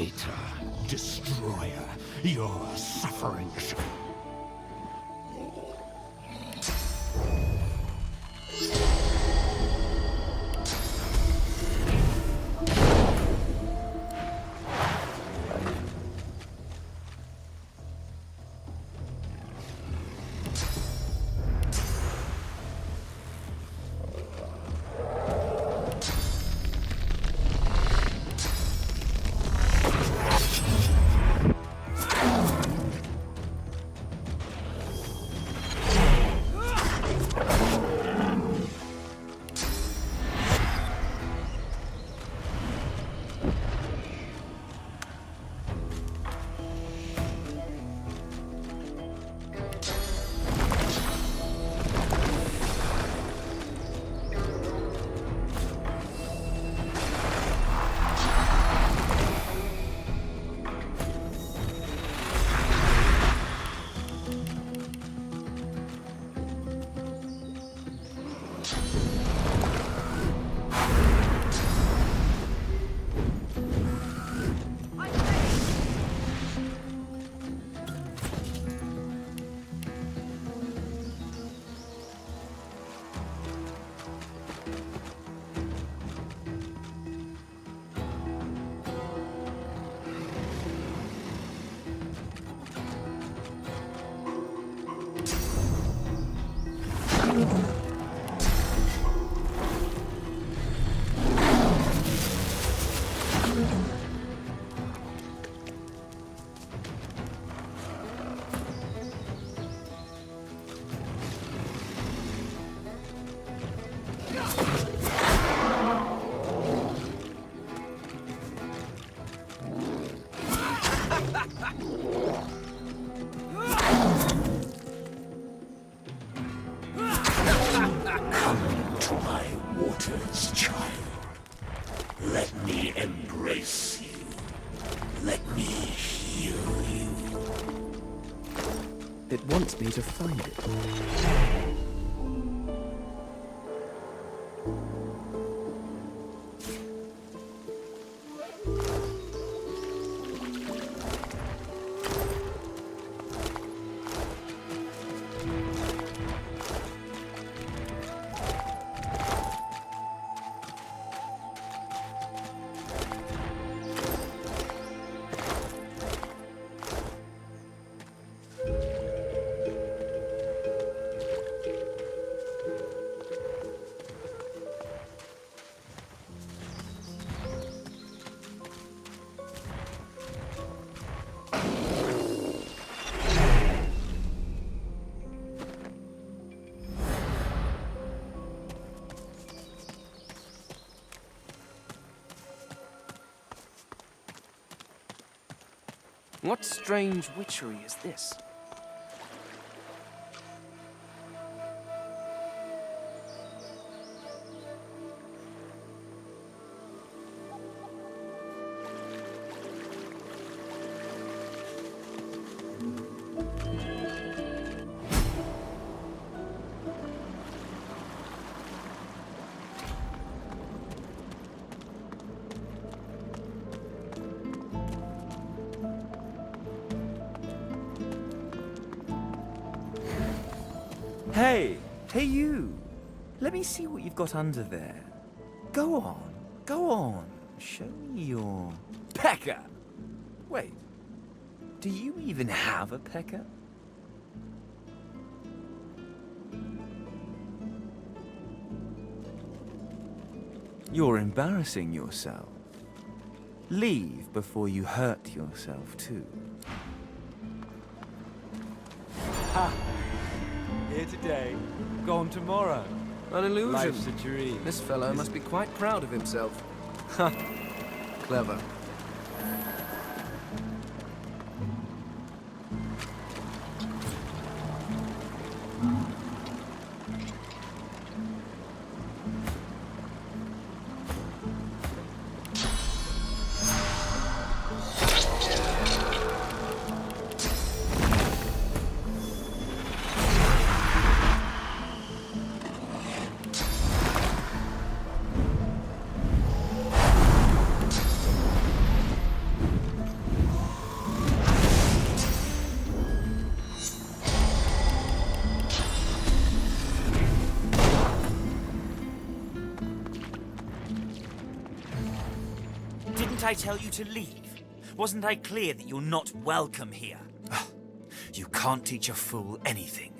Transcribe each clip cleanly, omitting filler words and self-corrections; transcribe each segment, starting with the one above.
Traitor, destroyer, your sufferings. Come to my waters, child. Let me embrace you. Let me heal you. It wants me to find it. What strange witchery is this? Hey you! Let me see what you've got under there. Go on. Show me your pecker. Wait, do you even have a pecker? You're embarrassing yourself. Leave before you hurt yourself too. Ha! Here today, gone tomorrow. An illusion. Life's a dream. This fellow must be quite proud of himself. Ha! Clever. Didn't I tell you to leave? Wasn't I clear that you're not welcome here? You can't teach a fool anything.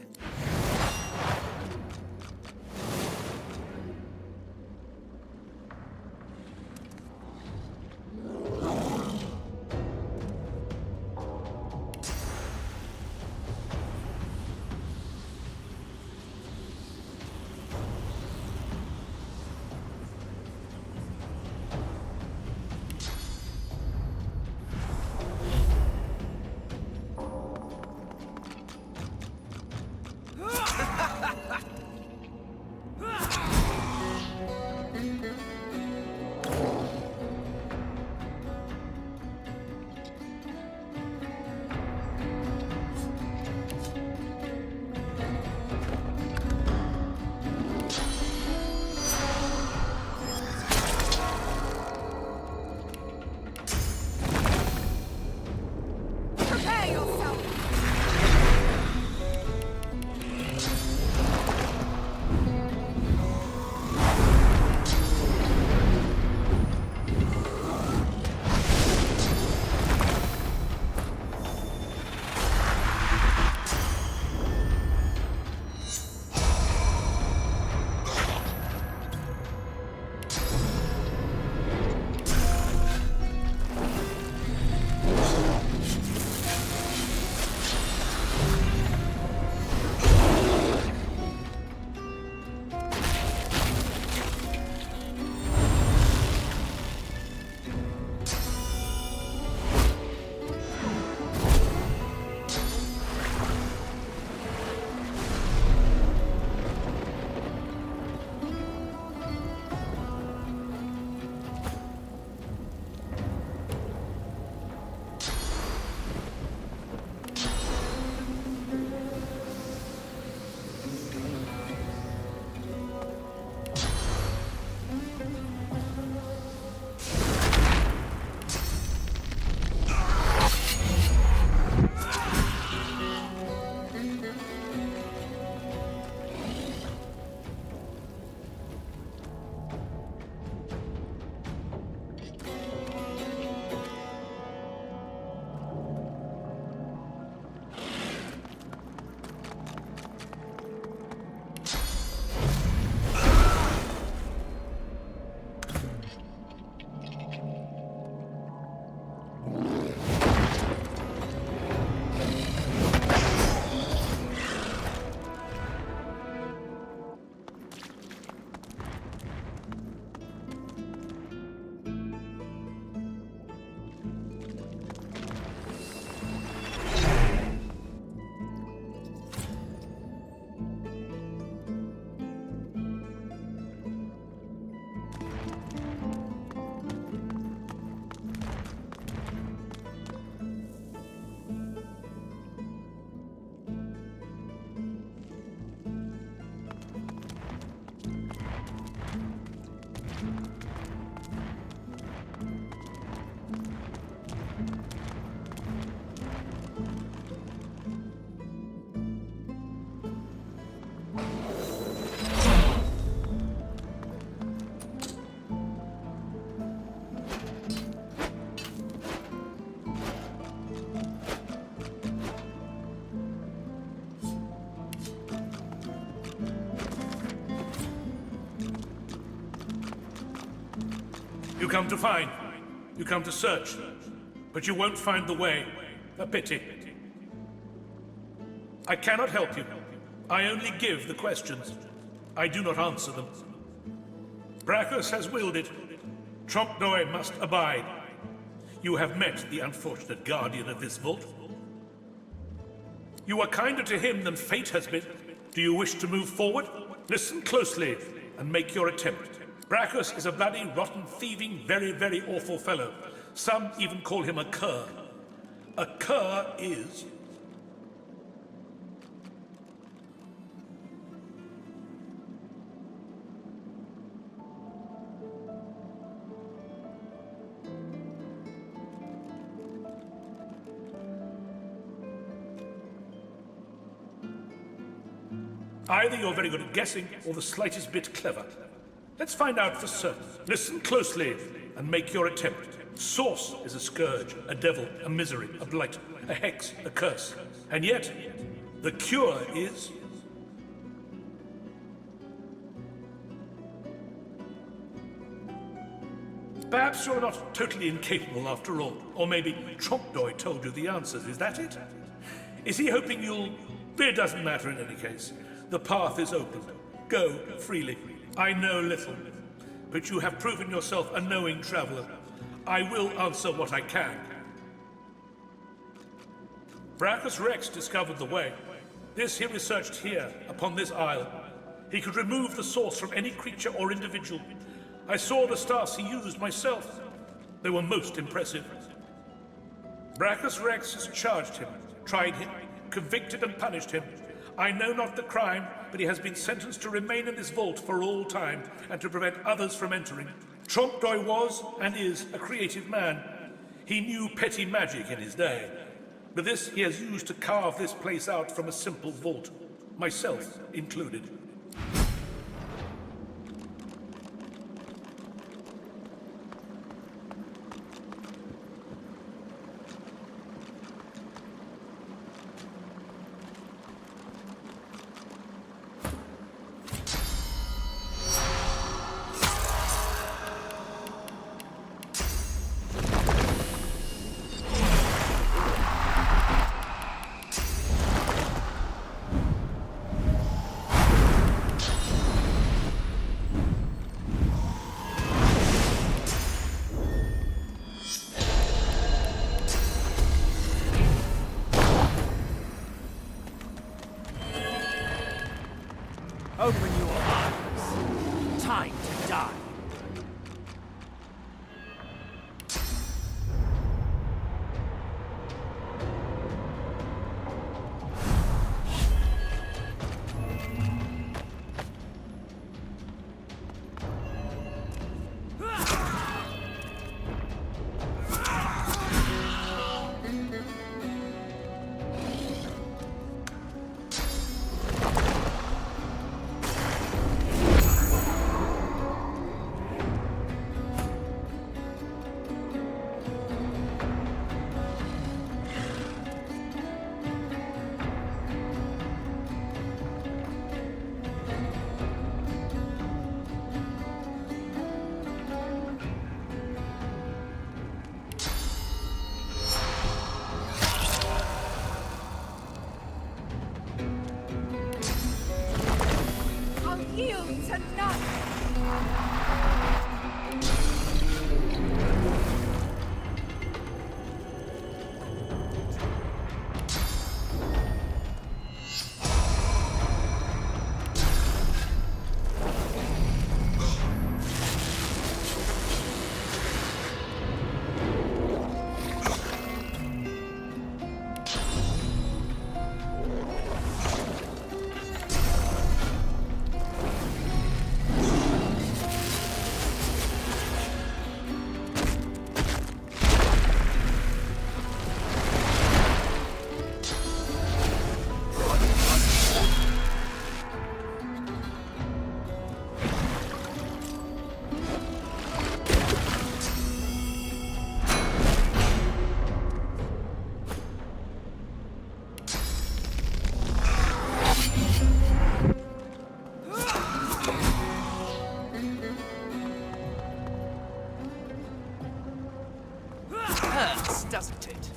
You come to find. You come to search. But you won't find the way. A pity. I cannot help you. I only give the questions. I do not answer them. Brachus has willed it. Trompnoy must abide. You have met the unfortunate guardian of this vault. You are kinder to him than fate has been. Do you wish to move forward? Listen closely and make your attempt. Brachus is a bloody, rotten, thieving, very, very awful fellow. Some even call him a cur. A cur is... Either you're very good at guessing, or the slightest bit clever. Let's find out for certain. Listen closely, and make your attempt. Source is a scourge, a devil, a misery, a blight, a hex, a curse. And yet, the cure is... Perhaps you're not totally incapable after all. Or maybe Trompdoy told you the answers. Is that it? Is he hoping you'll... It doesn't matter in any case. The path is open. Go freely. I know little, but you have proven yourself a knowing traveler. I will answer what I can. Brachus Rex discovered the way. This he researched here, upon this isle. He could remove the source from any creature or individual. I saw the stars he used myself. They were most impressive. Brachus Rex has charged him, tried him, convicted and punished him. I know not the crime, but he has been sentenced to remain in this vault for all time and to prevent others from entering. Trompdoy was, and is, a creative man. He knew petty magic in his day. But this he has used to carve this place out from a simple vault, myself included. Open your eyes. Time to die. Doesn't it?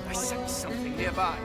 I sense something nearby.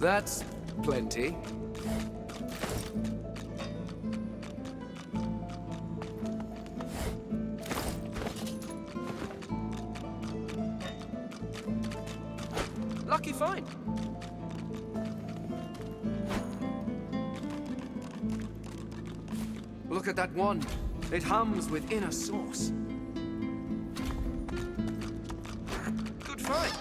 That's plenty. Lucky find. Look at that wand. It hums with inner sauce. Good find.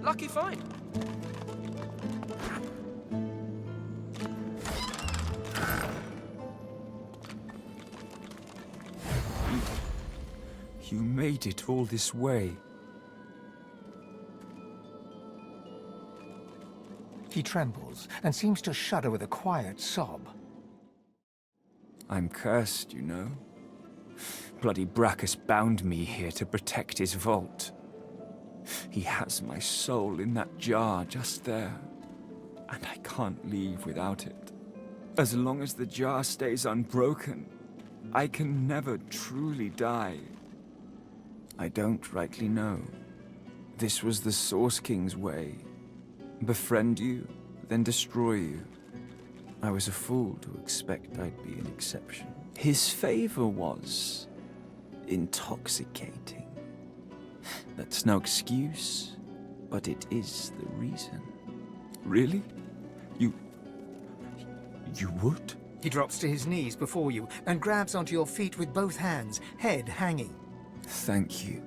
Lucky find. You made it all this way. He trembles and seems to shudder with a quiet sob. I'm cursed, you know. Bloody Brachus bound me here to protect his vault. He has my soul in that jar just there, and I can't leave without it. As long as the jar stays unbroken, I can never truly die. I don't rightly know. This was the Source King's way. Befriend you, then destroy you. I was a fool to expect I'd be an exception. His favor was intoxicating. That's no excuse, but it is the reason. Really? You would? He drops to his knees before you and grabs onto your feet with both hands, head hanging. Thank you.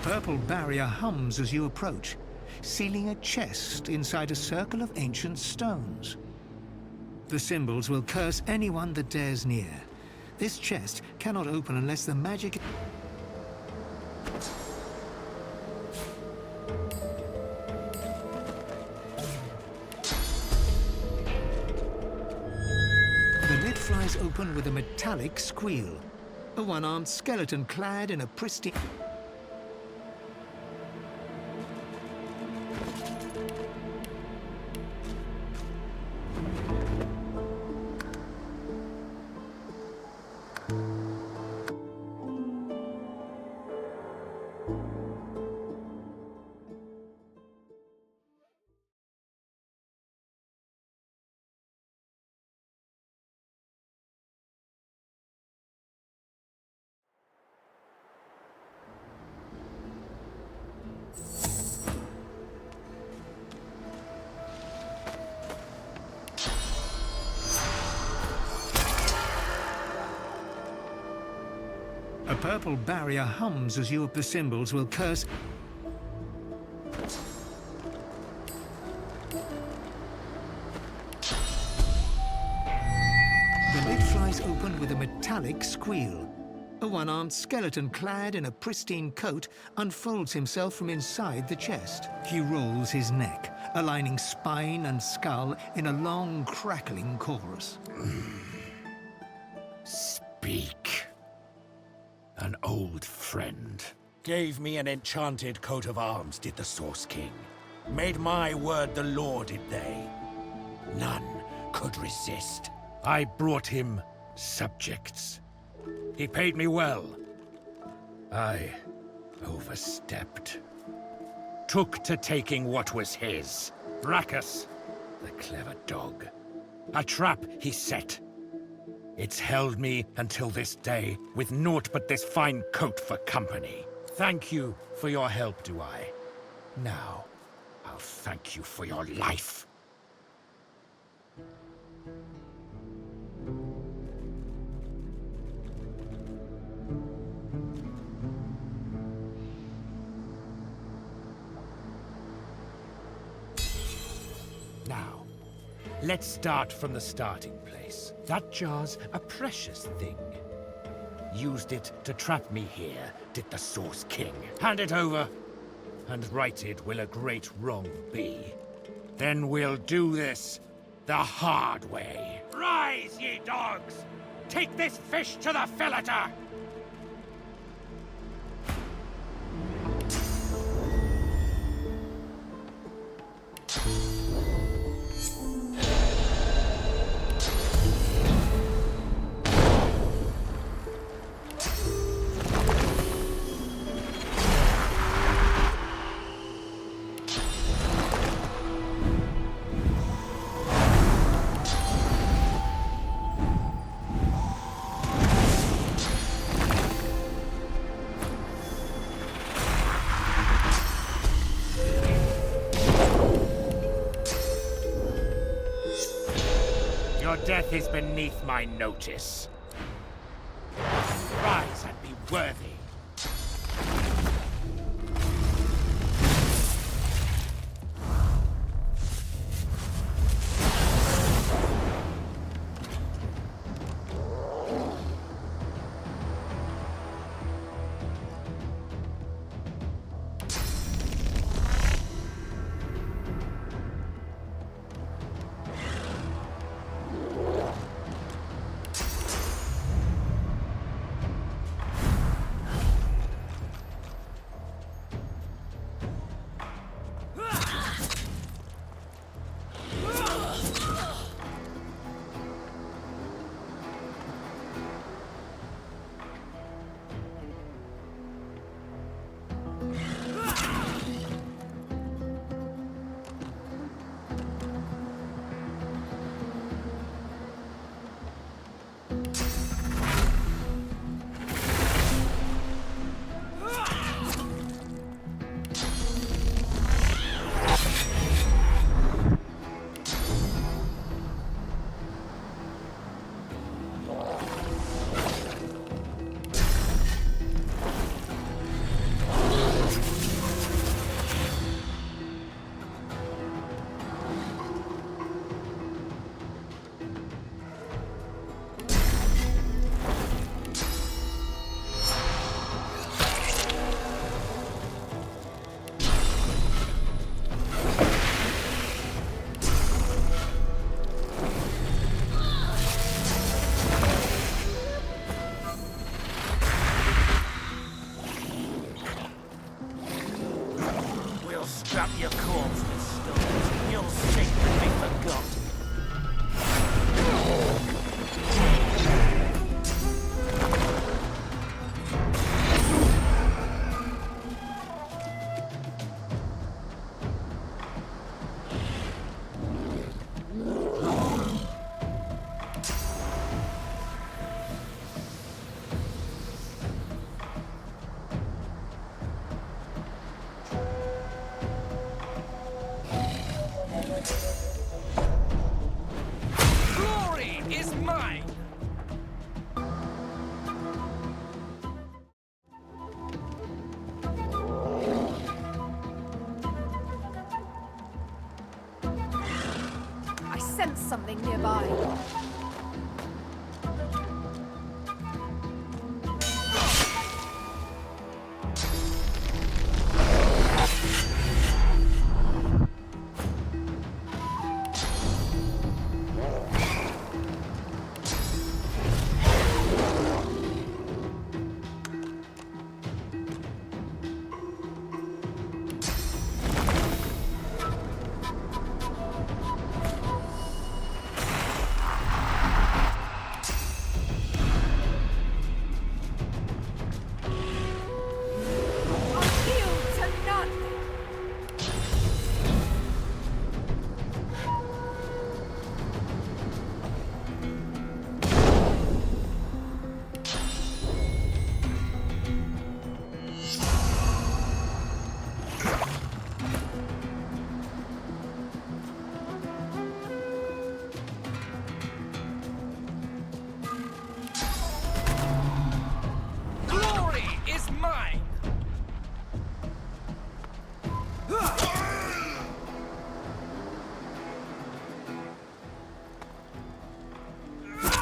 purple barrier hums as you approach, sealing a chest inside a circle of ancient stones. The symbols will curse anyone that dares near. This chest cannot open unless the magic... The lid flies open with a metallic squeal. A one-armed skeleton clad in a pristine... A purple barrier hums as you... The symbols will curse... The lid flies open with a metallic squeal. A one-armed skeleton clad in a pristine coat unfolds himself from inside the chest. He rolls his neck, aligning spine and skull in a long, crackling chorus. Speak. An old friend. Gave me an enchanted coat of arms, did the Source King. Made my word the law, did they? None could resist. I brought him subjects. He paid me well. I overstepped. Took to taking what was his. Brachus, the clever dog. A trap he set. It's held me until this day, with naught but this fine coat for company. Thank you for your help, do I? Now, I'll thank you for your life. Now, let's start from the starting place. That jar's a precious thing. Used it to trap me here, did the Source King. Hand it over, and righted will a great wrong be. Then we'll do this the hard way. Rise, ye dogs! Take this fish to the filleter! Your death is beneath my notice. Rise and be worthy. sense something nearby.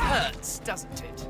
Hurts, doesn't it?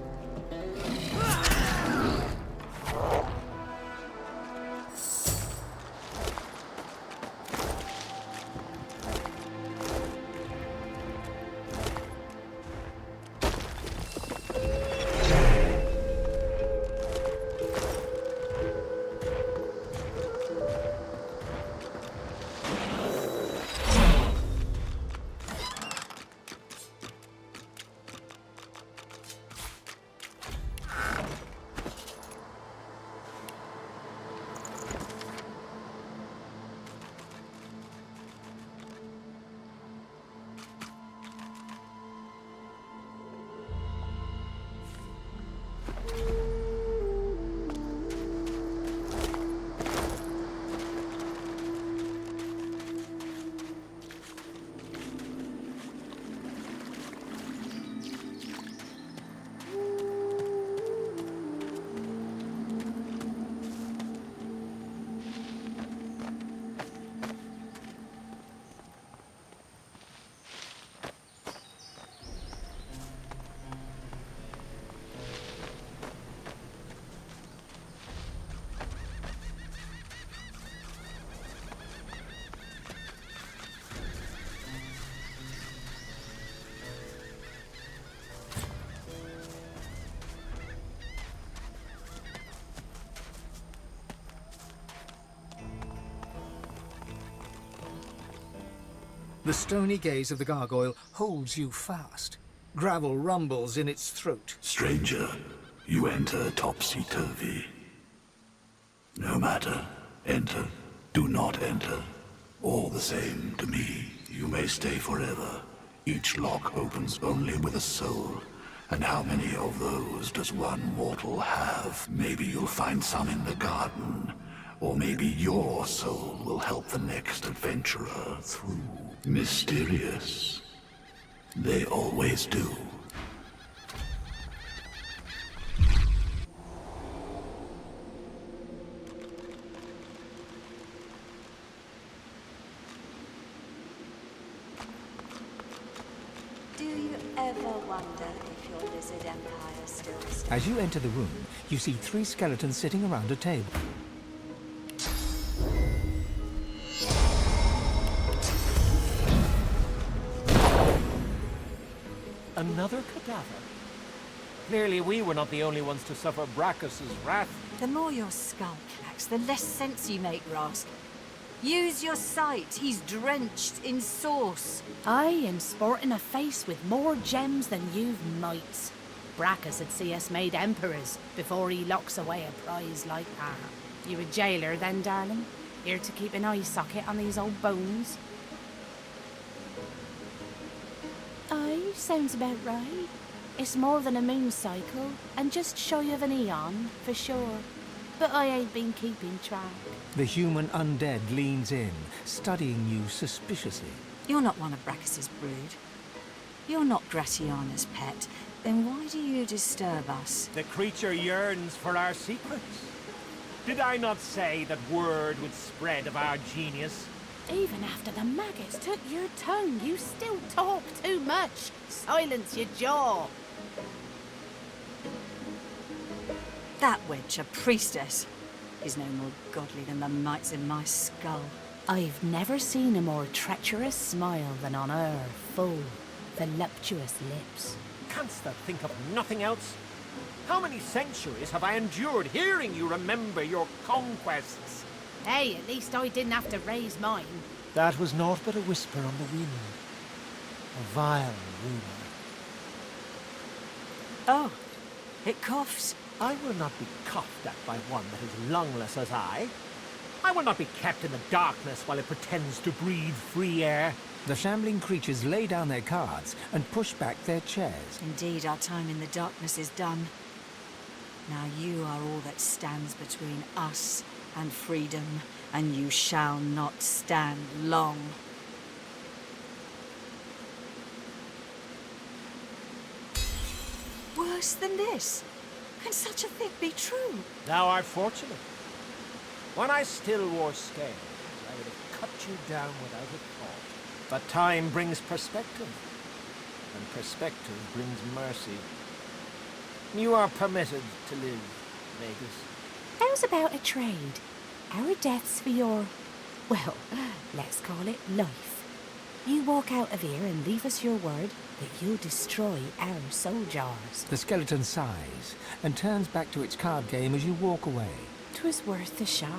The stony gaze of the gargoyle holds you fast. Gravel rumbles in its throat. Stranger, you enter topsy-turvy. No matter, enter, do not enter. All the same to me, you may stay forever. Each lock opens only with a soul. And how many of those does one mortal have? Maybe you'll find some in the garden. Or maybe your soul will help the next adventurer through. Mysterious. They always do. Do you ever wonder if your lizard empire still stands? As you enter the room, you see 3 skeletons sitting around a table. Another cadaver? Clearly we were not the only ones to suffer Brachus's wrath. The more your skull cracks, the less sense you make, Rask. Use your sight. He's drenched in sauce. Aye, and sporting a face with more gems than you've mites. Brachus would see us made emperors before he locks away a prize like that. You a jailer then, darling? Here to keep an eye socket on these old bones? Aye, sounds about right. It's more than a moon cycle, and just shy of an eon, for sure. But I ain't been keeping track. The human undead leans in, studying you suspiciously. You're not one of Brachus's brood. You're not Gratiana's pet. Then why do you disturb us? The creature yearns for our secrets. Did I not say that word would spread of our genius? Even after the maggots took your tongue, you still talk too much. Silence your jaw. That wench, a priestess, is no more godly than the mites in my skull. I've never seen a more treacherous smile than on her full, voluptuous lips. Canst thou think of nothing else? How many centuries have I endured hearing you remember your conquests? Hey, at least I didn't have to raise mine. That was naught but a whisper on the wind. A vile rumour. Oh, it coughs. I will not be coughed at by one that is lungless as I. I will not be kept in the darkness while it pretends to breathe free air. The shambling creatures lay down their cards and push back their chairs. Indeed, our time in the darkness is done. Now you are all that stands between us and freedom, and you shall not stand long. Worse than this? Can such a thing be true? Thou art fortunate. When I still wore scales, I would have cut you down without a thought. But time brings perspective, and perspective brings mercy. You are permitted to live, Vegas. How's about a trade? Our deaths for your, well, let's call it life. You walk out of here and leave us your word that you'll destroy our soul jars. The skeleton sighs and turns back to its card game as you walk away. 'Twas worth the shot.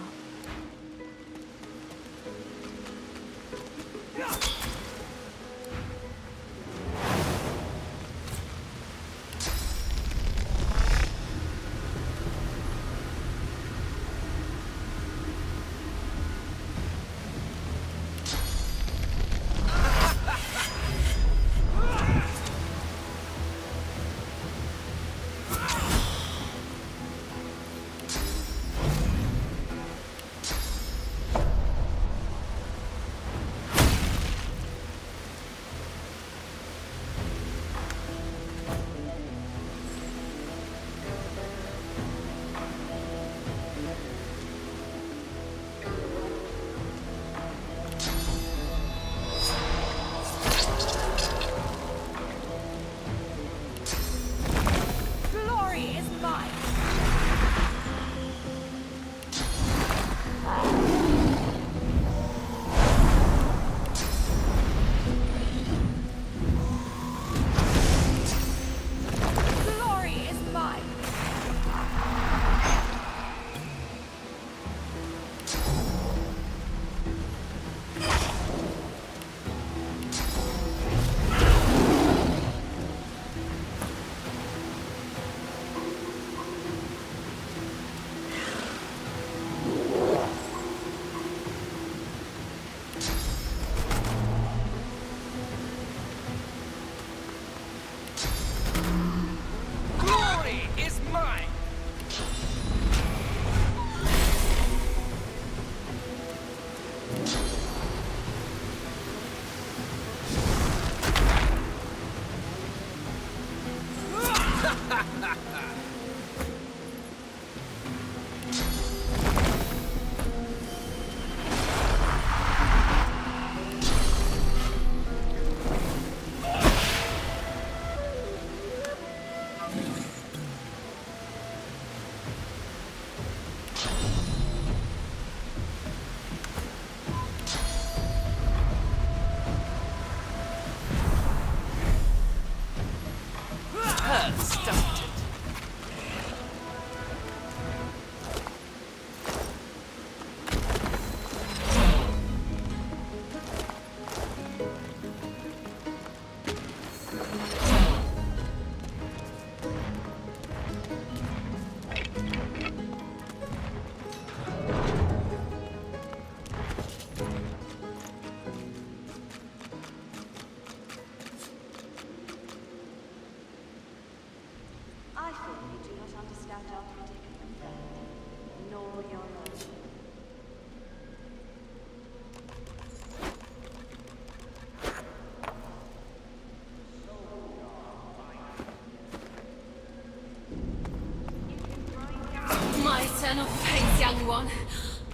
My eternal fates, young one.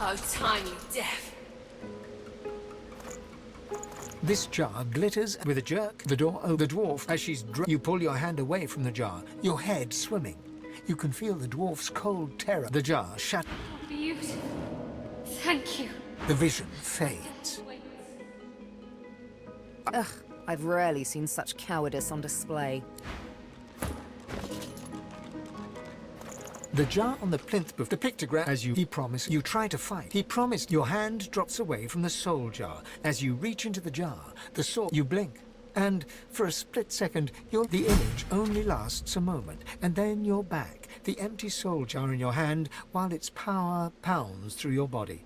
Oh, time you deaf. This jar glitters with a jerk. The door opens. The dwarf, as you pull your hand away from the jar, your head swimming. You can feel the dwarf's cold terror. The jar shuts. Beautiful. Thank you. The vision fades. Ugh, I've rarely seen such cowardice on display. The jar on the plinth before the pictogram, he promised, you try to fight. He promised. Your hand drops away from the soul jar. As you reach into the jar, the soul, you blink. And for a split second, the image only lasts a moment. And then you're back, the empty soul jar in your hand, while its power pounds through your body.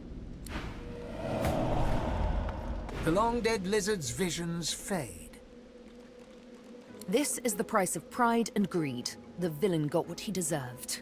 The long-dead lizard's visions fade. This is the price of pride and greed. The villain got what he deserved.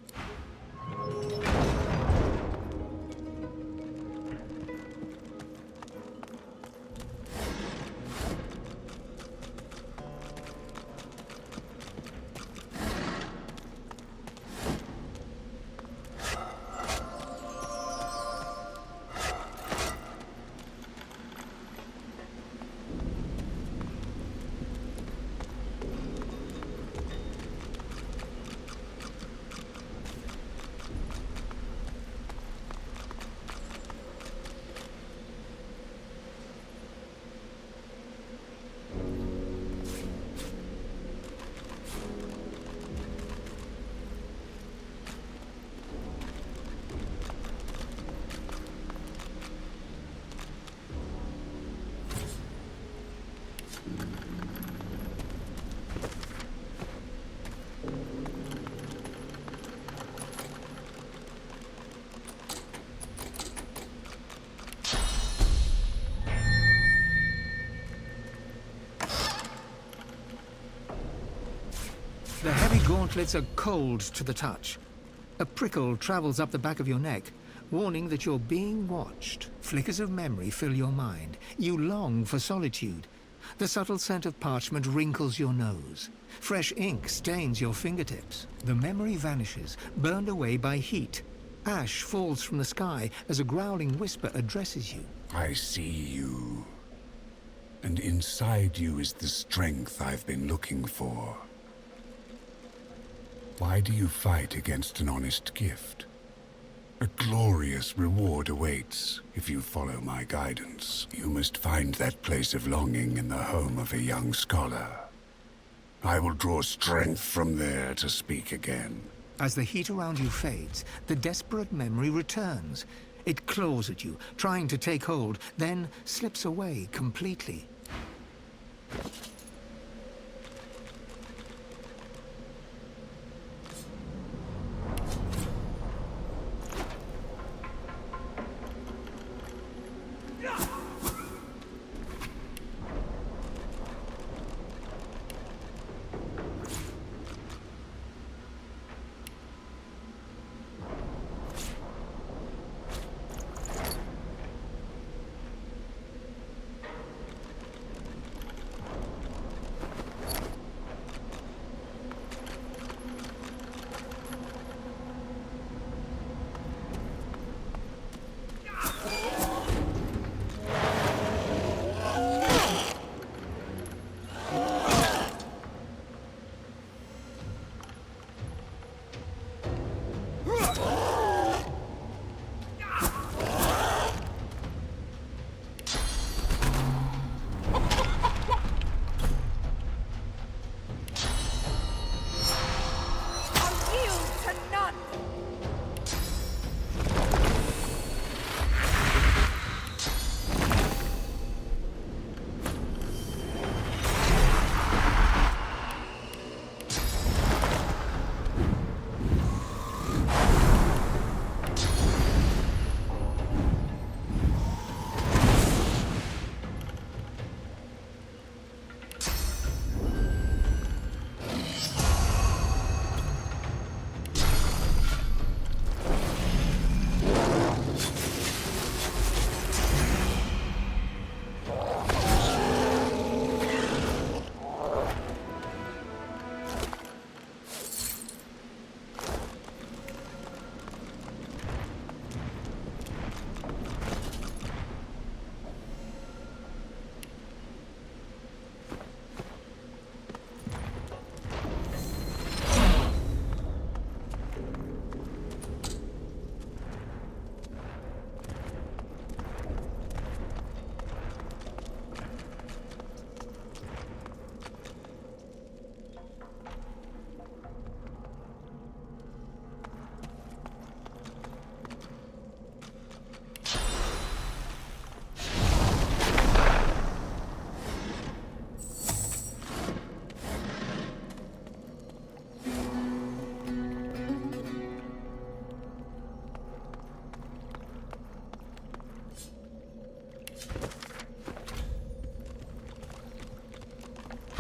The heavy gauntlets are cold to the touch. A prickle travels up the back of your neck, warning that you're being watched. Flickers of memory fill your mind. You long for solitude. The subtle scent of parchment wrinkles your nose. Fresh ink stains your fingertips. The memory vanishes, burned away by heat. Ash falls from the sky as a growling whisper addresses you. I see you. And inside you is the strength I've been looking for. Why do you fight against an honest gift? A glorious reward awaits if you follow my guidance. You must find that place of longing in the home of a young scholar. I will draw strength from there to speak again. As the heat around you fades, the desperate memory returns. It claws at you, trying to take hold, then slips away completely.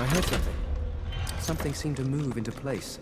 heard something. Something seemed to move into place.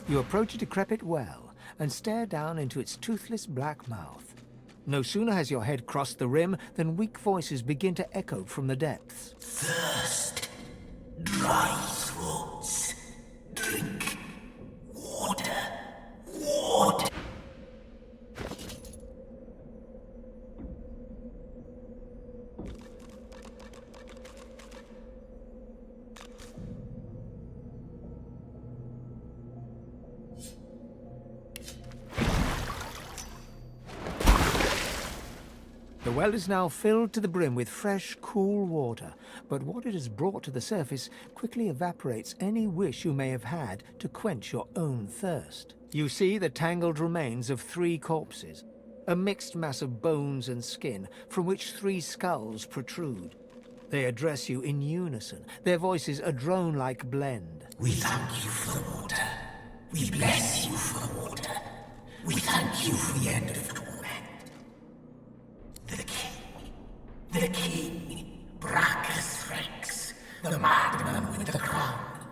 You approach a decrepit well and stare down into its toothless black mouth. No sooner has your head crossed the rim than weak voices begin to echo from the depths. Thirst, dry throats, drink, water, water. The well is now filled to the brim with fresh, cool water, but what it has brought to the surface quickly evaporates any wish you may have had to quench your own thirst. You see the tangled remains of 3 corpses, a mixed mass of bones and skin from which 3 skulls protrude. They address you in unison, their voices a drone-like blend. We thank you for the water. We bless you for the water. We thank you for the end of torment. The king, Brachus Rex, the madman with the crown.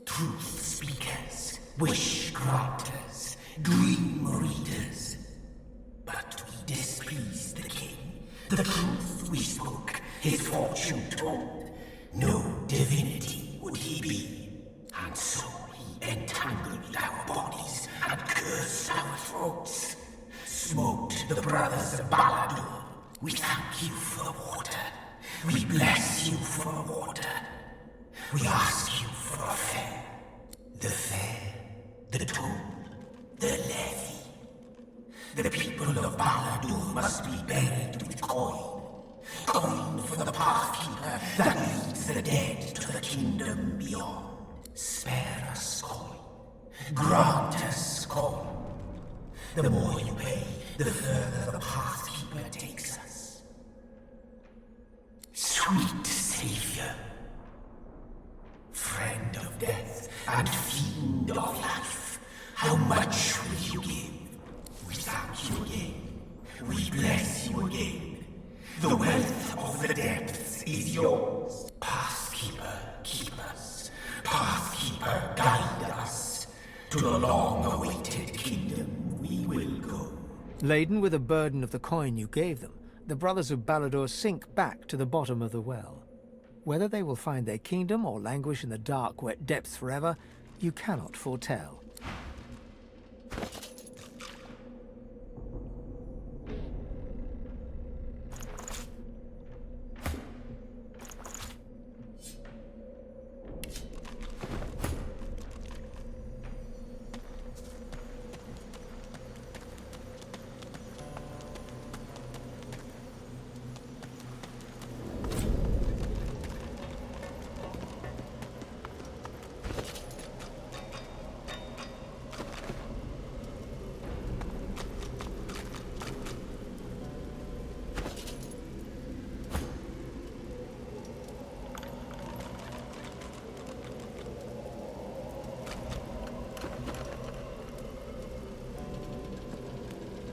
Truth speakers, wish granters, dream readers. But we displeased the king. The truth we spoke, his fortune told. No divinity would he be. And so he entangled our bodies and cursed our throats. Smoked the brothers of Baladur. We thank you for the water. We bless you for the water. We ask you for a fare. The fare, the toll, the levy. The people of Baladur must be buried with coin. Coin for the pathkeeper that leads the dead to the kingdom beyond. Spare us coin. Grant us coin. The more you pay, the further the pathkeeper takes us. Sweet Savior, friend of death and fiend of life, how much will you give? We thank you again. We bless you again. The wealth of the depths is yours. Pathkeeper, keep us. Pathkeeper, guide us. To the long-awaited kingdom we will go. Laden with the burden of the coin you gave them, the brothers of Baladur sink back to the bottom of the well. Whether they will find their kingdom or languish in the dark, wet depths forever, you cannot foretell.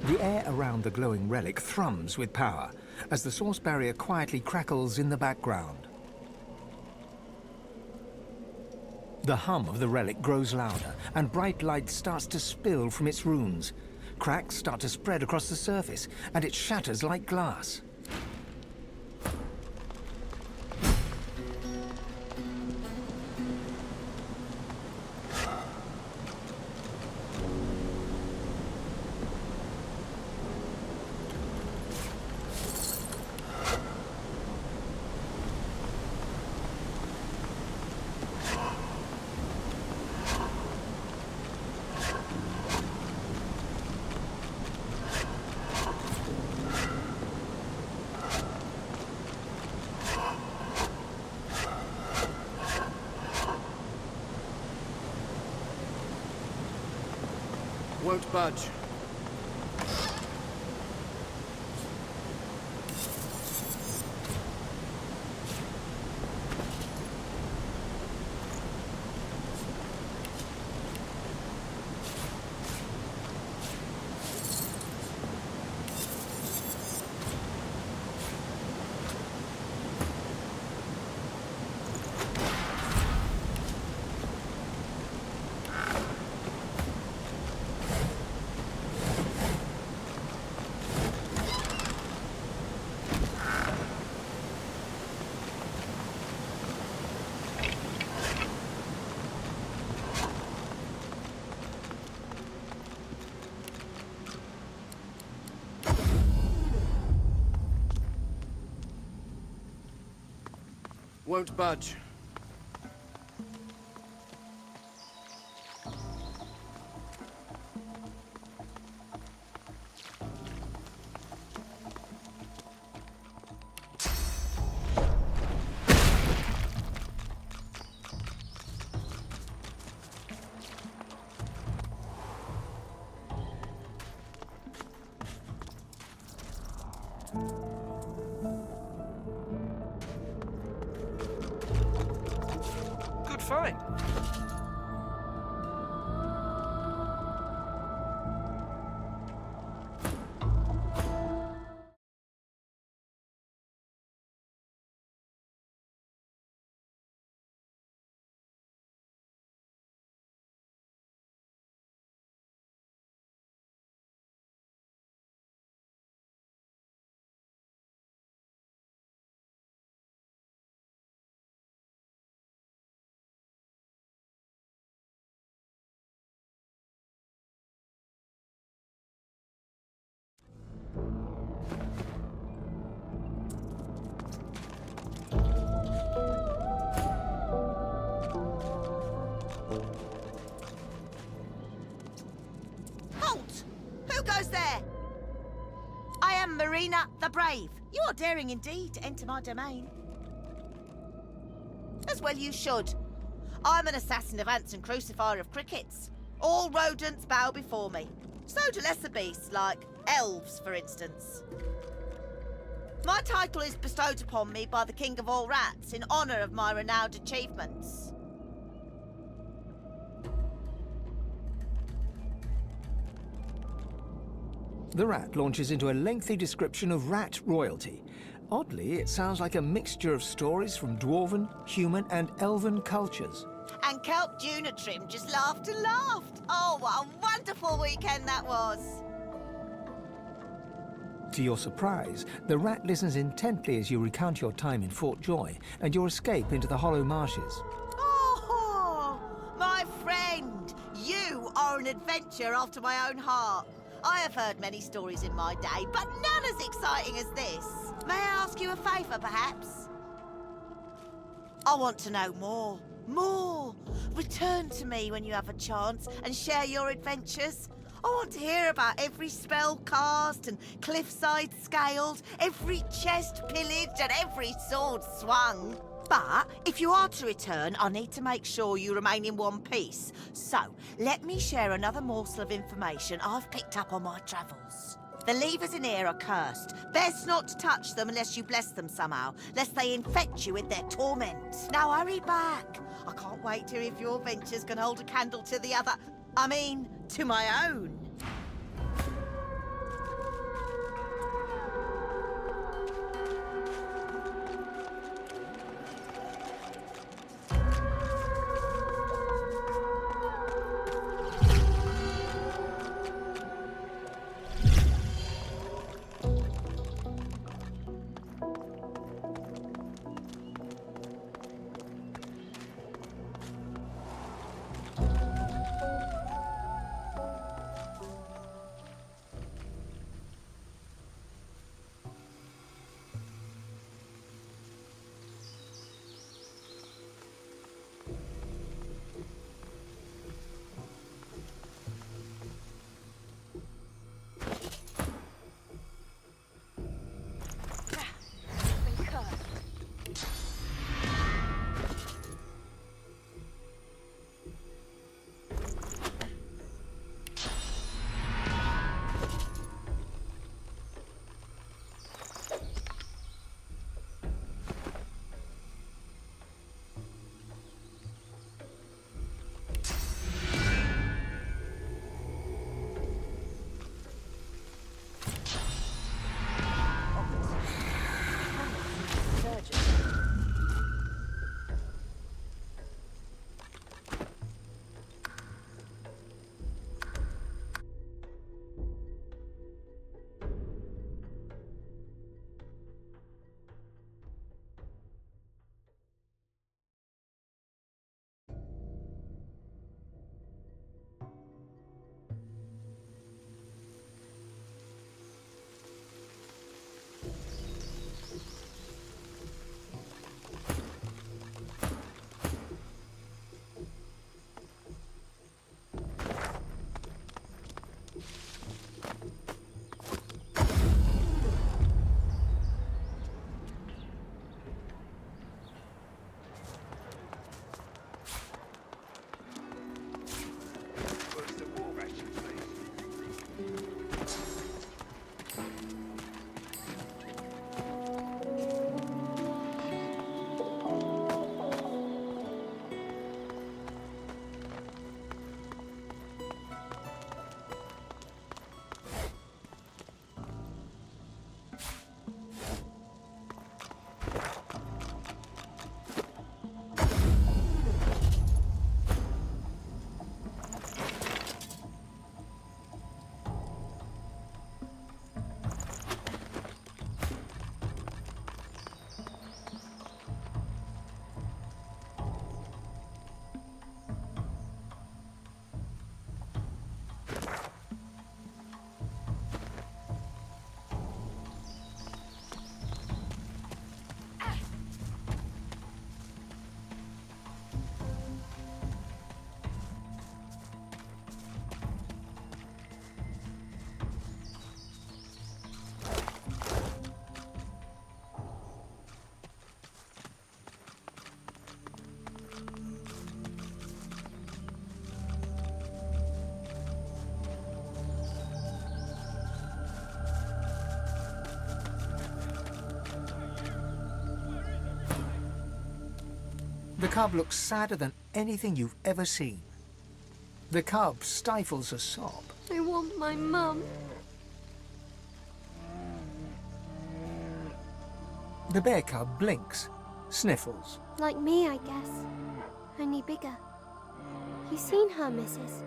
The air around the glowing relic thrums with power, as the source barrier quietly crackles in the background. The hum of the relic grows louder, and bright light starts to spill from its runes. Cracks start to spread across the surface, and it shatters like glass. Won't budge. Won't budge. Good find. Halt! Who goes there? I am Marina the Brave. You are daring indeed to enter my domain. As well you should. I'm an assassin of ants and crucifier of crickets. All rodents bow before me. So do lesser beasts, like elves, for instance. My title is bestowed upon me by the King of all Rats in honour of my renowned achievements. The rat launches into a lengthy description of rat royalty. Oddly, it sounds like a mixture of stories from dwarven, human, and elven cultures. And Kelp Junitrim just laughed and laughed. Oh, what a wonderful weekend that was. To your surprise, the rat listens intently as you recount your time in Fort Joy and your escape into the Hollow Marshes. Oh, my friend, you are an adventure after my own heart. I have heard many stories in my day, but none as exciting as this. May I ask you a favour, perhaps? I want to know more. More! Return to me when you have a chance and share your adventures. I want to hear about every spell cast and cliffside scaled, every chest pillaged and every sword swung. But if you are to return, I need to make sure you remain in one piece. So, let me share another morsel of information I've picked up on my travels. The levers in here are cursed. Best not to touch them unless you bless them somehow, lest they infect you with their torment. Now hurry back. I can't wait to hear if your ventures can hold a candle to the other. I mean, to my own. The cub looks sadder than anything you've ever seen. The cub stifles a sob. I want my mum. The bear cub blinks, sniffles. Like me, I guess. Only bigger. You seen her, missus?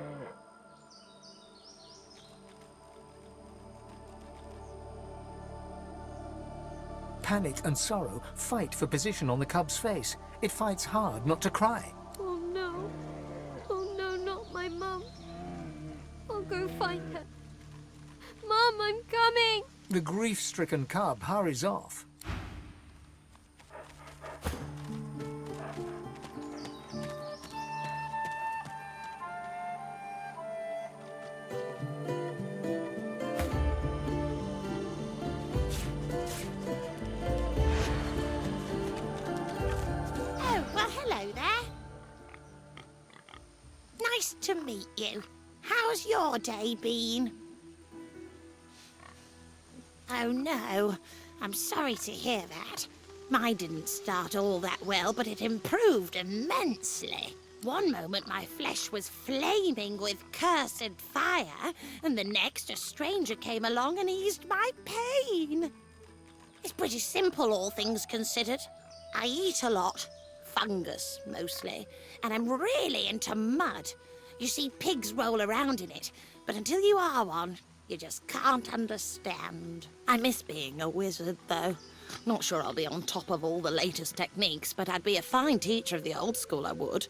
panic and sorrow fight for position on the cub's face. It fights hard not to cry. Oh no. Oh no, not my mum. I'll go find her. Mum, I'm coming! The grief-stricken cub hurries off. Oh, well, hello there. Nice to meet you. How's your day been? Oh, no. I'm sorry to hear that. Mine didn't start all that well, but it improved immensely. One moment my flesh was flaming with cursed fire, and the next a stranger came along and eased my pain. It's pretty simple, all things considered. I eat a lot. Fungus, mostly. And I'm really into mud. You see, pigs roll around in it, but until you are one, you just can't understand. I miss being a wizard, though. Not sure I'll be on top of all the latest techniques, but I'd be a fine teacher of the old school, I would.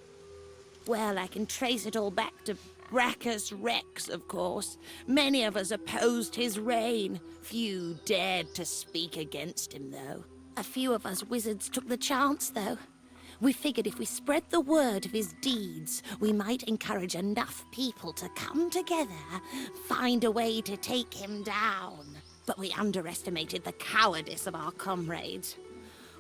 Well, I can trace it all back to Brachus Rex, of course. Many of us opposed his reign. Few dared to speak against him, though. A few of us wizards took the chance, though. We figured if we spread the word of his deeds, we might encourage enough people to come together, find a way to take him down. But we underestimated the cowardice of our comrades.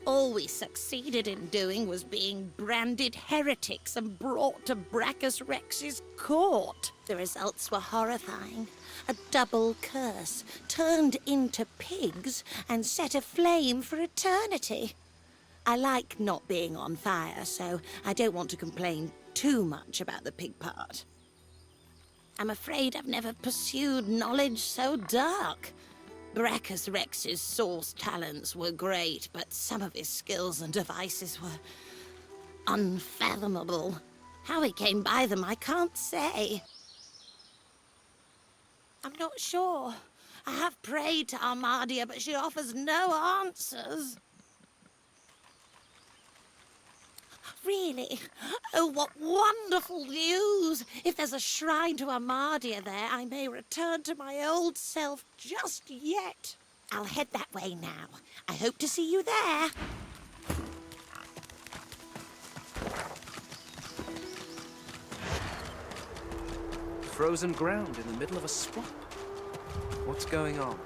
All we succeeded in doing was being branded heretics and brought to Brachus Rex's court. The results were horrifying. A double curse, turned into pigs and set aflame for eternity. I like not being on fire, so I don't want to complain too much about the pig part. I'm afraid I've never pursued knowledge so dark. Brachus Rex's source talents were great, but some of his skills and devices were unfathomable. How he came by them, I can't say. I'm not sure. I have prayed to Armadia, but she offers no answers. Really? Oh, what wonderful news! If there's a shrine to Armadia there, I may return to my old self just yet. I'll head that way now. I hope to see you there. Frozen ground in the middle of a swamp. What's going on?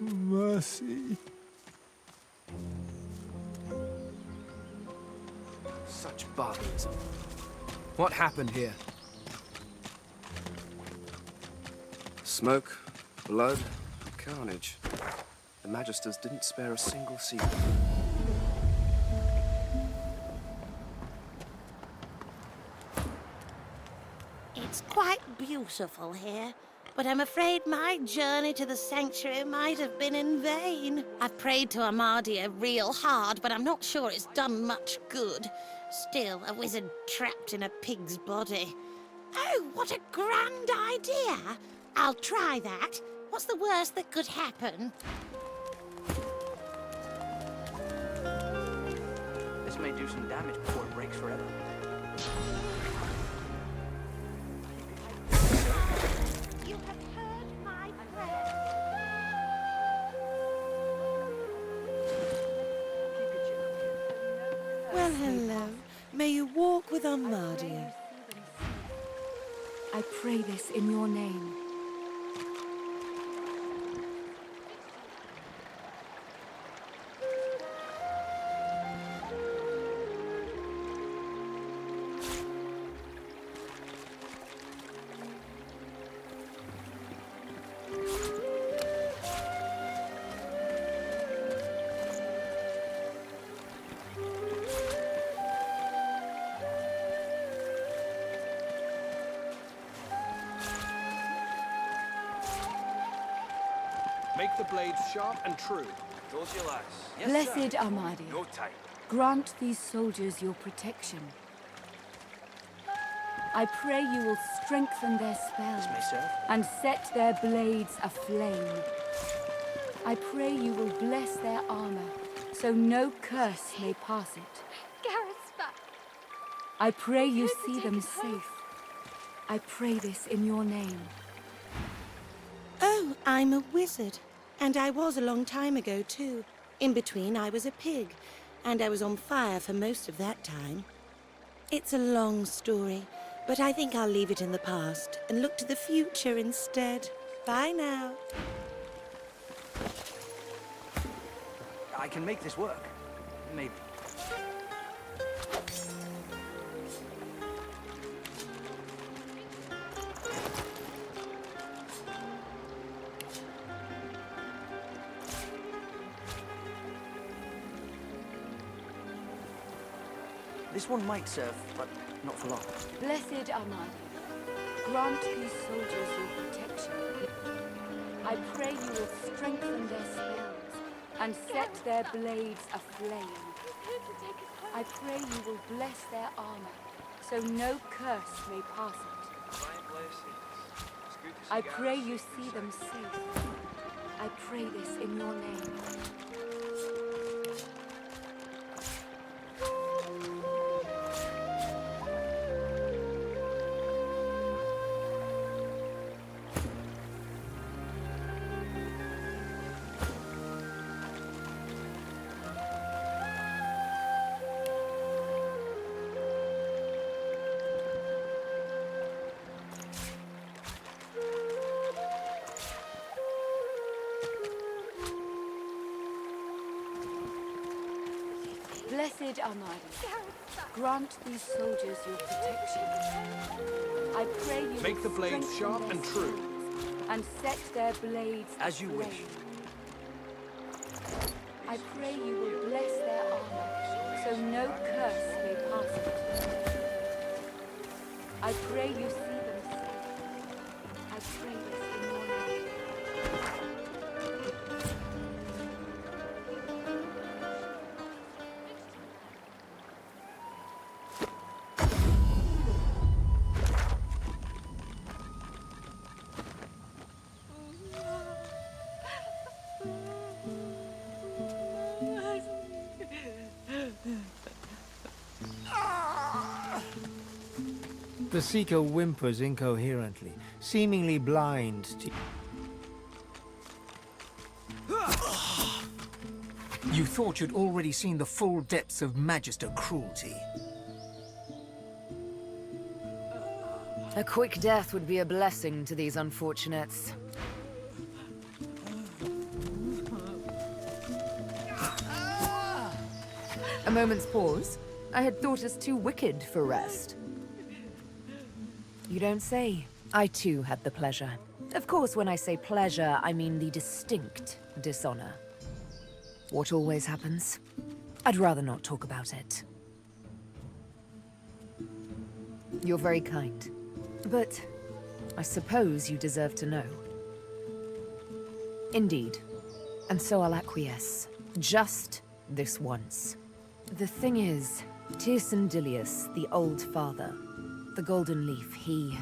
Mercy. Such barbarism. What happened here? Smoke, blood, carnage. The Magisters didn't spare a single secret. It's quite beautiful here, but I'm afraid my journey to the sanctuary might have been in vain. I've prayed to Armadia real hard, but I'm not sure it's done much good. Still, a wizard trapped in a pig's body. Oh, what a grand idea! I'll try that. What's the worst that could happen? This may do some damage before it breaks forever. You have heard my prayer. Keep your chin up, kid. with Armadia. I pray this in your name. Make the blades sharp and true. Towards your lass. Blessed Armadia, No time. grant these soldiers your protection. I pray you will strengthen their spells This may serve. and set their blades aflame. I pray you will bless their armor, so no curse may pass it. Gareth's back. I pray you see them safe. I pray this in your name. Oh, I'm a wizard. And I was a long time ago, too. In between, I was a pig. And I was on fire for most of that time. It's a long story, but I think I'll leave it in the past and look to the future instead. Bye now. I can make this work. Maybe. This one might serve, but not for long. Blessed Armadia, grant these soldiers your protection. I pray you will strengthen their spells and set their blades aflame. I pray you will bless their armor, so no curse may pass it. I pray you see them safe. I pray this in your name. Blessed Armadia, grant these soldiers your protection. I pray you Make the blades sharp and true. And set their blades as you wish. I pray you will bless their armor, so no curse may pass it. I pray you see them safe. I pray this in your name. The Seeker whimpers incoherently, seemingly blind to... You thought you'd already seen the full depths of Magister cruelty. A quick death would be a blessing to these unfortunates. A moment's pause. I had thought us too wicked for rest. You don't say. I too had the pleasure. Of course, when I say pleasure, I mean the distinct dishonor. What always happens? I'd rather not talk about it. You're very kind. But I suppose you deserve to know. Indeed. And so I'll acquiesce. Just this once. The thing is, Tyrsendilius, the Old Father, the Golden Leaf, he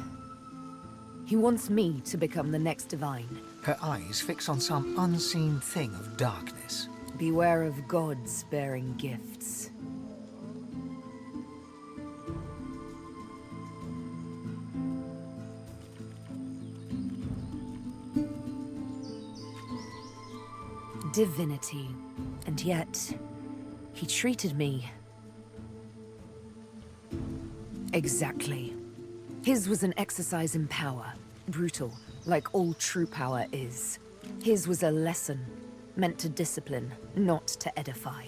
wants me to become the next divine. Her eyes fix on some unseen thing of darkness. Beware of gods bearing gifts. Divinity. And yet, he treated me Exactly. His was an exercise in power. Brutal, like all true power is. His was a lesson, meant to discipline, not to edify.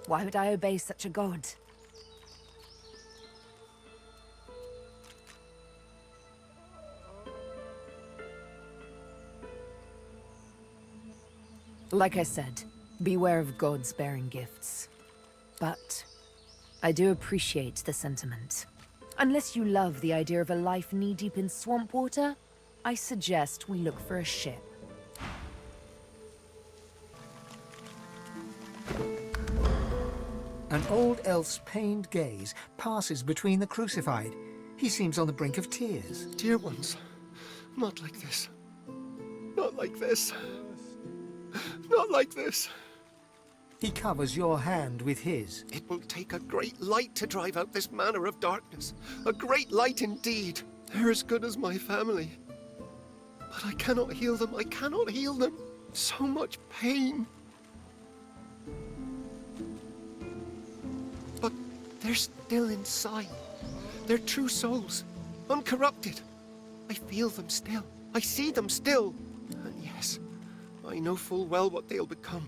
Why would I obey such a god? Like I said, beware of gods bearing gifts. But I do appreciate the sentiment. Unless you love the idea of a life knee-deep in swamp water, I suggest we look for a ship. An old elf's pained gaze passes between the crucified. He seems on the brink of tears. Dear ones, not like this. Not like this. Not like this. He covers your hand with his. It will take a great light to drive out this manner of darkness. A great light indeed. They're as good as my family. But I cannot heal them. I cannot heal them. So much pain. But they're still inside. They're true souls. Uncorrupted. I feel them still. I see them still. And yes, I know full well what they'll become.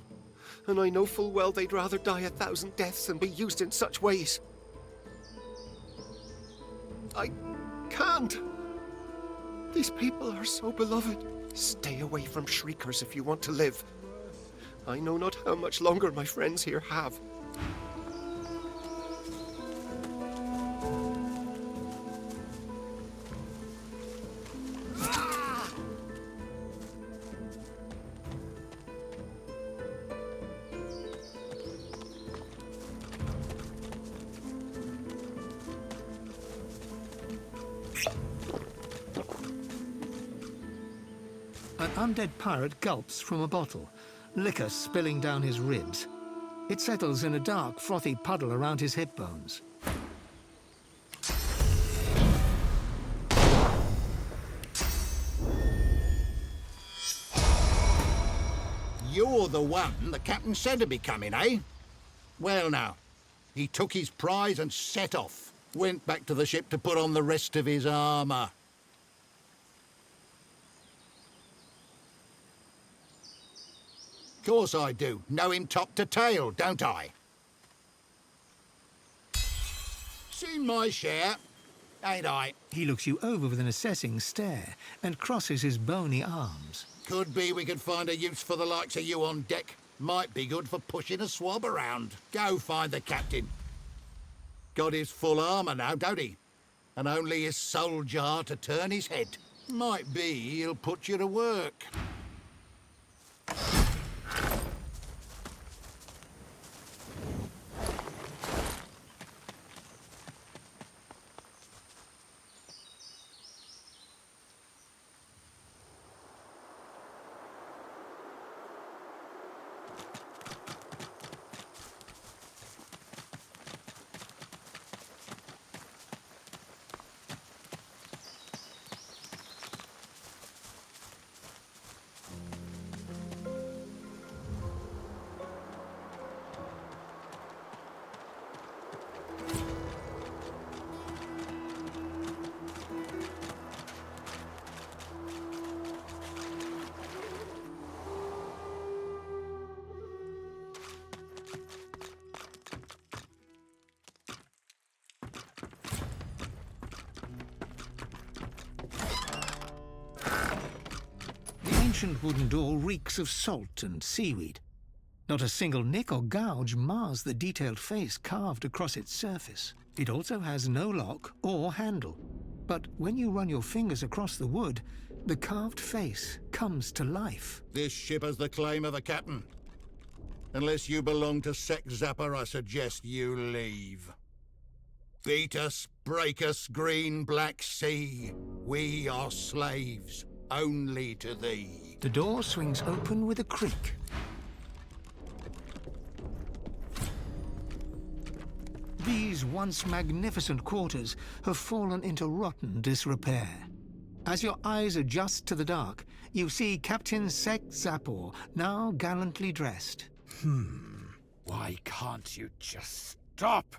And I know full well they'd rather die 1,000 deaths than be used in such ways. I can't. These people are so beloved. Stay away from shriekers if you want to live. I know not how much longer my friends here have. An undead pirate gulps from a bottle, liquor spilling down his ribs. It settles in a dark, frothy puddle around his hip bones. You're the one the captain said to be coming, eh? Well now, he took his prize and set off. Went back to the ship to put on the rest of his armour. Course I do. Know him top to tail, don't I? Seen my share, ain't I? He looks you over with an assessing stare and crosses his bony arms. Could be we could find a use for the likes of you on deck. Might be good for pushing a swab around. Go find the captain. Got his full armour now, don't he? And only his soul jar to turn his head. Might be he'll put you to work. The ancient wooden door reeks of salt and seaweed. Not a single nick or gouge mars the detailed face carved across its surface. It also has no lock or handle. But when you run your fingers across the wood, the carved face comes to life. This ship has the claim of a captain. Unless you belong to Sec Zapper, I suggest you leave. Beat us, break us, green black sea. We are slaves, only to thee. The door swings open with a creak. These once magnificent quarters have fallen into rotten disrepair. As your eyes adjust to the dark, you see Captain Sec Zapor, now gallantly dressed. Why can't you just stop?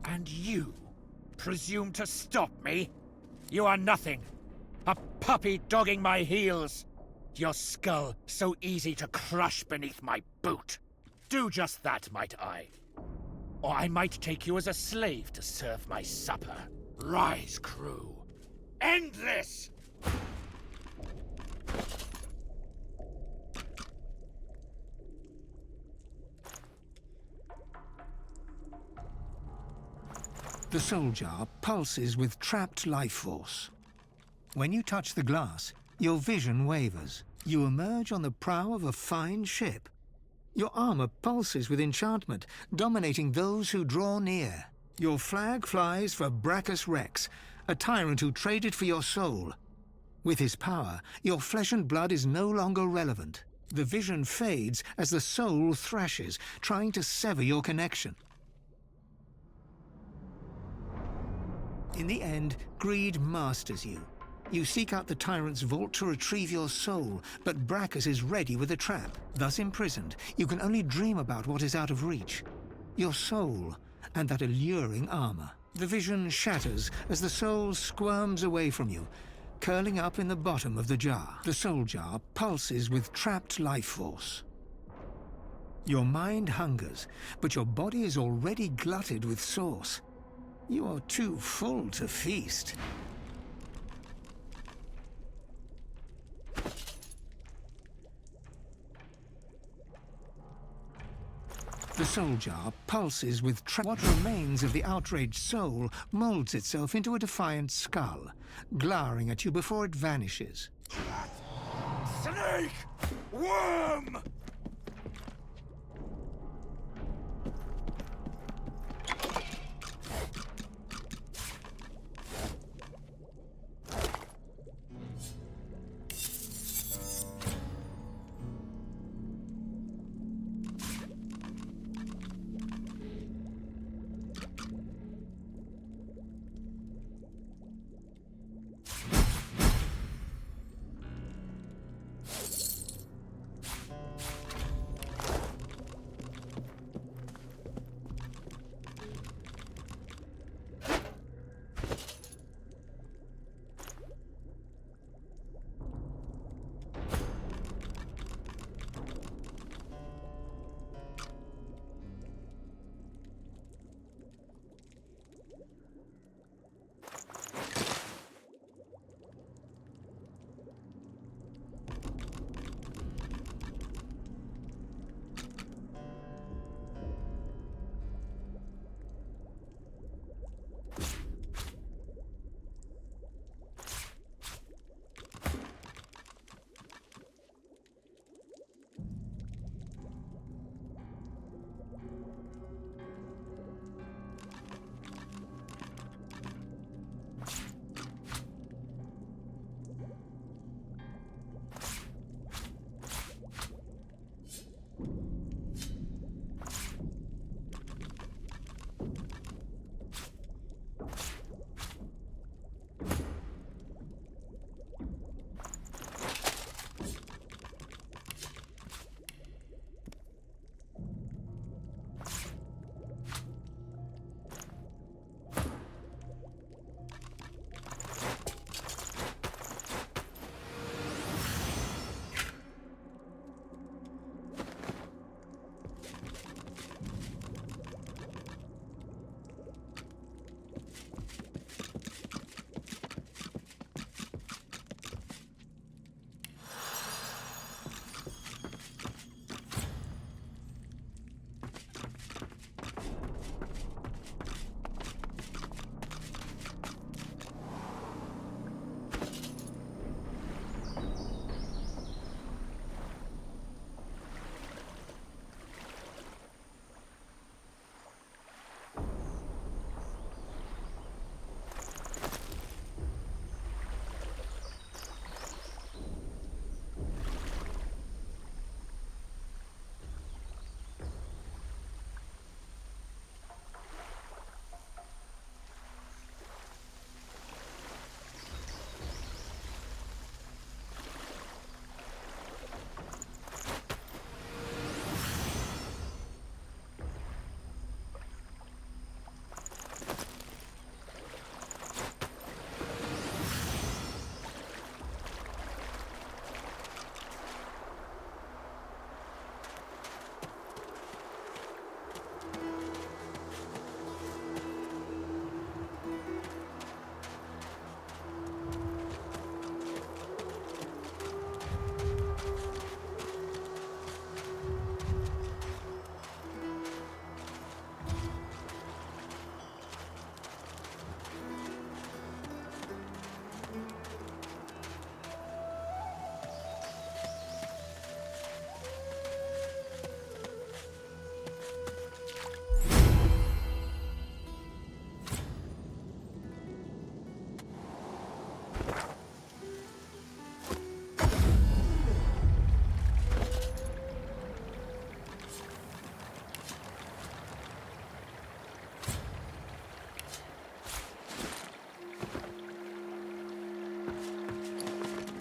And you presume to stop me? You are nothing. A puppy dogging my heels. Your skull so easy to crush beneath my boot. Do just that, might I? Or I might take you as a slave to serve my supper. Rise, crew. End this! The soul jar pulses with trapped life force. When you touch the glass, your vision wavers. You emerge on the prow of a fine ship. Your armor pulses with enchantment, dominating those who draw near. Your flag flies for Brachus Rex, a tyrant who traded for your soul. With his power, your flesh and blood is no longer relevant. The vision fades as the soul thrashes, trying to sever your connection. In the end, greed masters you. You seek out the tyrant's vault to retrieve your soul, but Brachus is ready with a trap. Thus imprisoned, you can only dream about what is out of reach. Your soul, and that alluring armor. The vision shatters as the soul squirms away from you, curling up in the bottom of the jar. The soul jar pulses with trapped life force. Your mind hungers, but your body is already glutted with sauce. You are too full to feast. The soul jar pulses with what remains of the outraged soul molds itself into a defiant skull, glowering at you before it vanishes. Snake! Worm!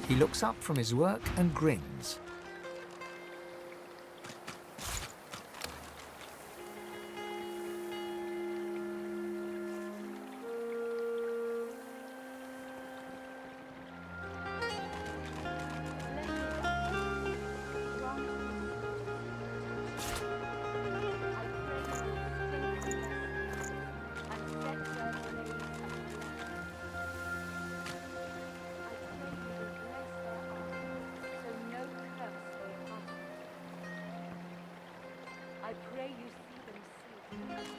He looks up from his work and grins. I pray you see them safe.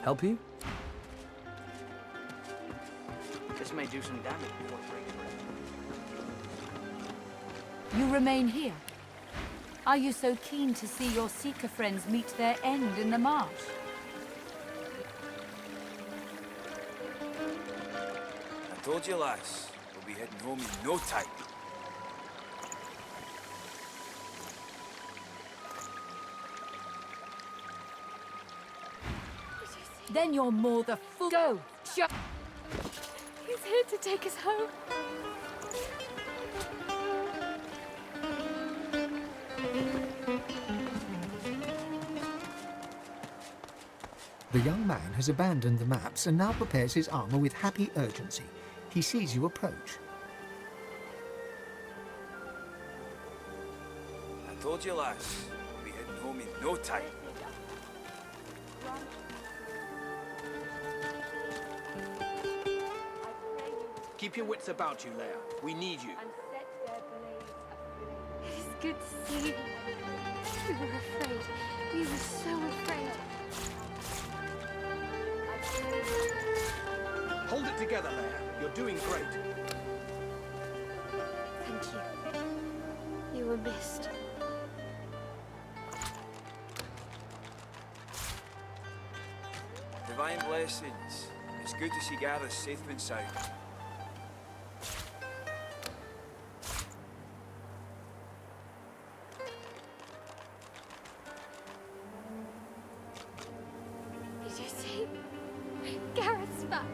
Help you? This may do some damage before it breaks free. You remain here. Are you so keen to see your Seeker friends meet their end in the marsh? I told you, lass. We'll be heading home in no time. Then you're more the fool. Go! Shut! He's here to take us home. The young man has abandoned the maps and now prepares his armor with happy urgency. He sees you approach. I told you, lass. We'll be heading home in no time. Keep your wits about you, Leia. We need you. It is good to see you. We were afraid. We were so afraid. Hold it together, Leia. You're doing great. Thank you. You were missed. Divine blessings. It's good to see Gareth safe and sound. Did you see? Gareth's back.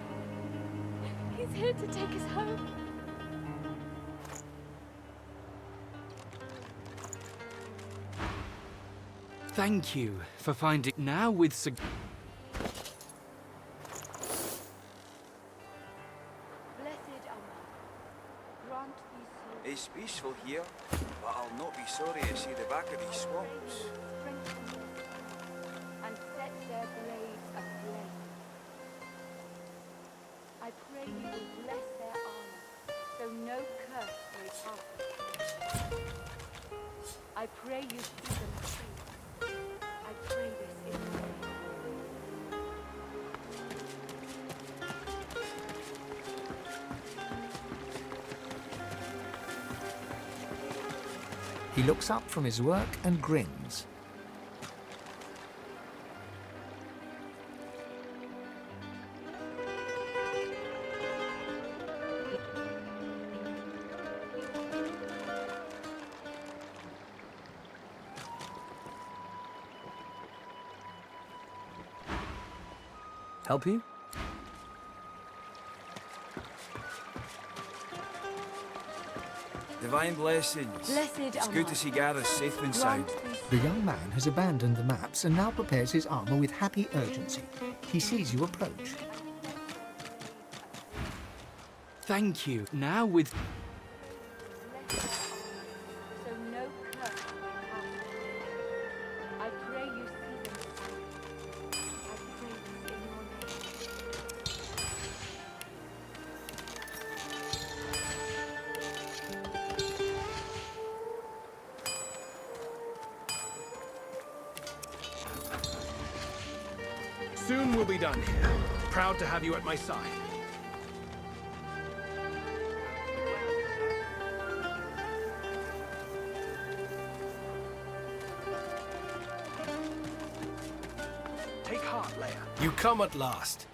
He's here to take us home. Thank you for finding now with It's peaceful here, but I'll not be sorry to see the back of these swamps. And set their blades aflame. I pray you will bless their armor, so no curse may pass. I pray you see them safe. I pray this in your name. He looks up from his work and grins. Help you? Divine blessings. Blessed It's are good my to see Gareth safe and sound. The young man has abandoned the maps and now prepares his armor with happy urgency. He sees you approach. Thank you. Now with So no curse may pass. I pray you see them safe. I pray this in your name. Soon we'll be done here. Proud to have you at my side. Take heart, Leia. You come at last.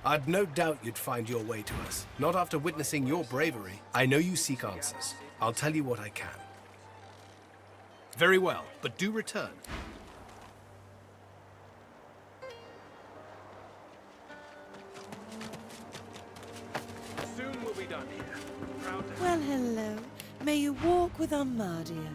I'd no doubt you'd find your way to us. Not after witnessing your bravery. I know you seek answers. I'll tell you what I can. Very well, but do return. Soon we'll be done here. Proud to Well, hello. May you walk with Armadia.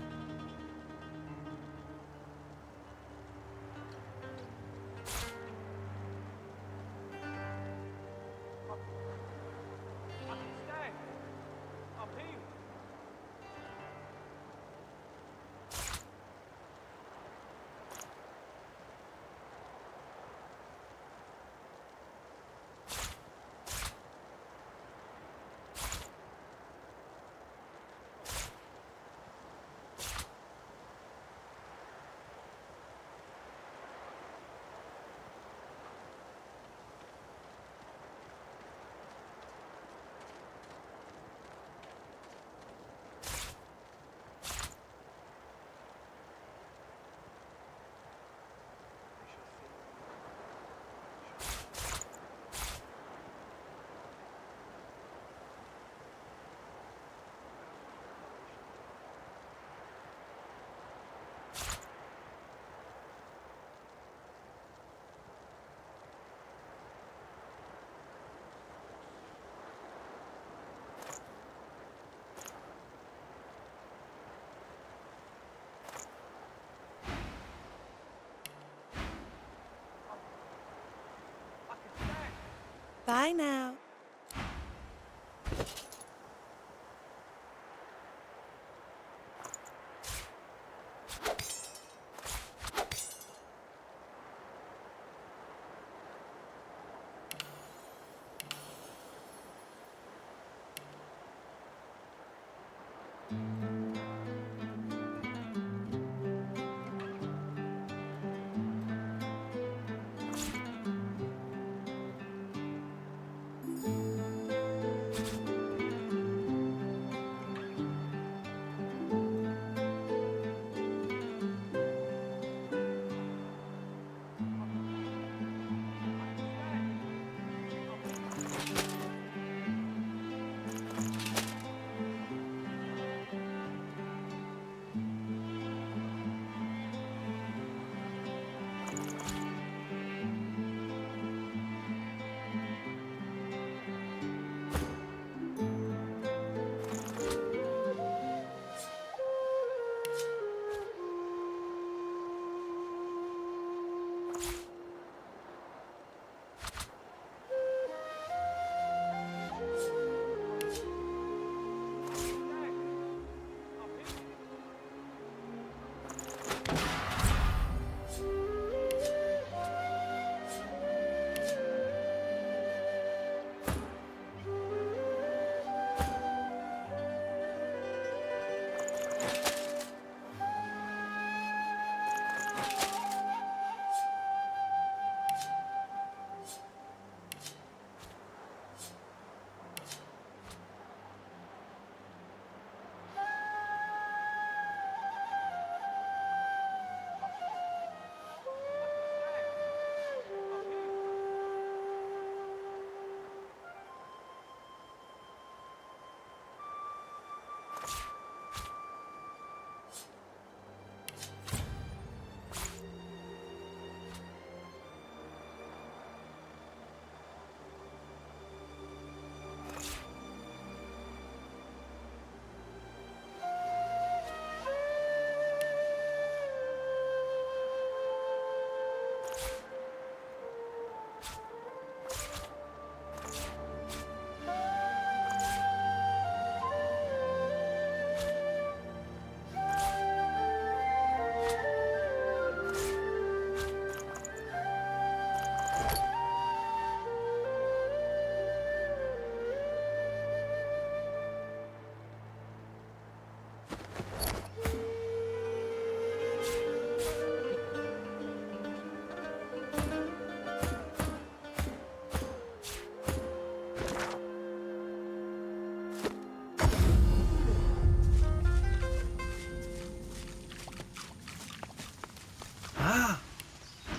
Bye now.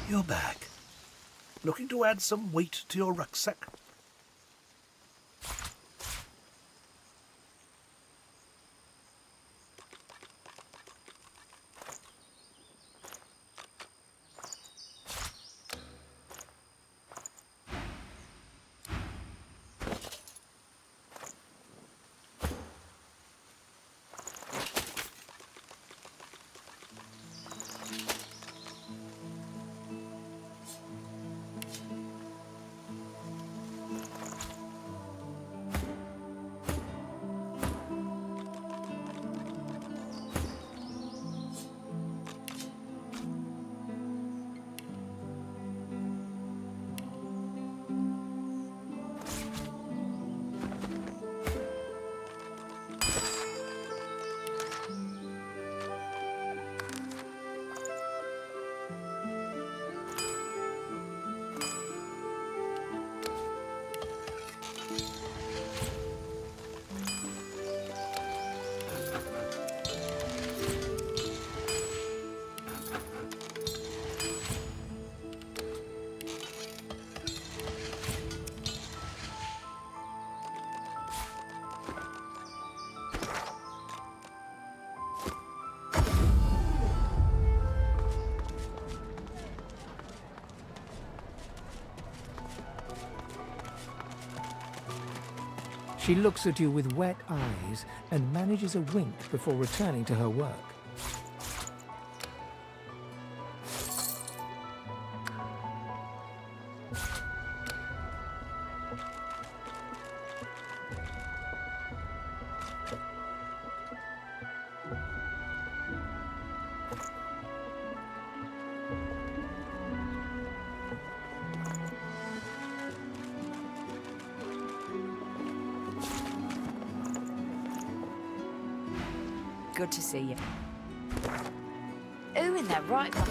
You're back. Looking to add some weight to your rucksack? She looks at you with wet eyes and manages a wink before returning to her work. Good to see you. Ooh, in that right mind.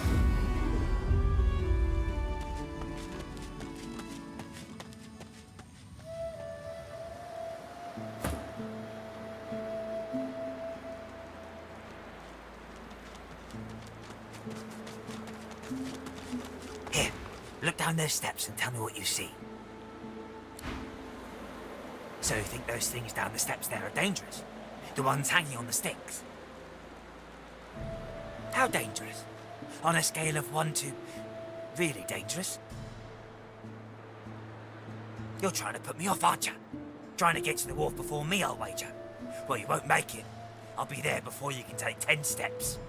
Here, look down those steps and tell me what you see. So you think those things down the steps there are dangerous? The ones hanging on the sticks? How dangerous? On a scale of 1 to really dangerous? You're trying to put me off, aren't you? Trying to get to the wharf before me, I'll wager. Well, you won't make it. I'll be there before you can take 10 steps.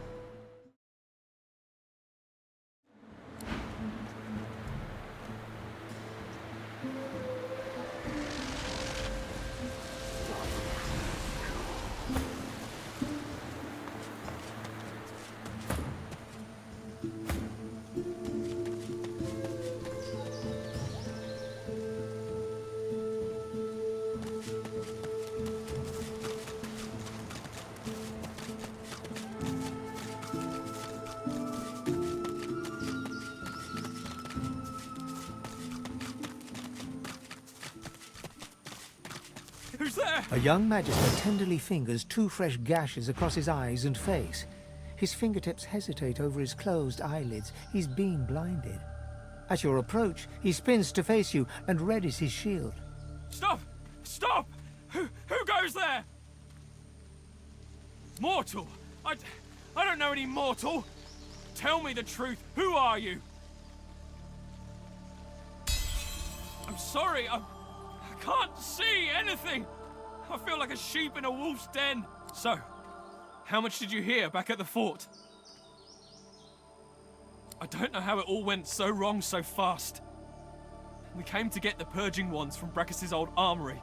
Who's there? A young magister tenderly fingers 2 fresh gashes across his eyes and face. His fingertips hesitate over his closed eyelids. He's being blinded. At your approach, he spins to face you and readies his shield. Stop! Stop! Who goes there? Mortal? I don't know any mortal. Tell me the truth. Who are you? I'm sorry. I can't see anything. I feel like a sheep in a wolf's den. So, how much did you hear back at the fort? I don't know how it all went so wrong so fast. We came to get the purging wands from Brachus's old armory.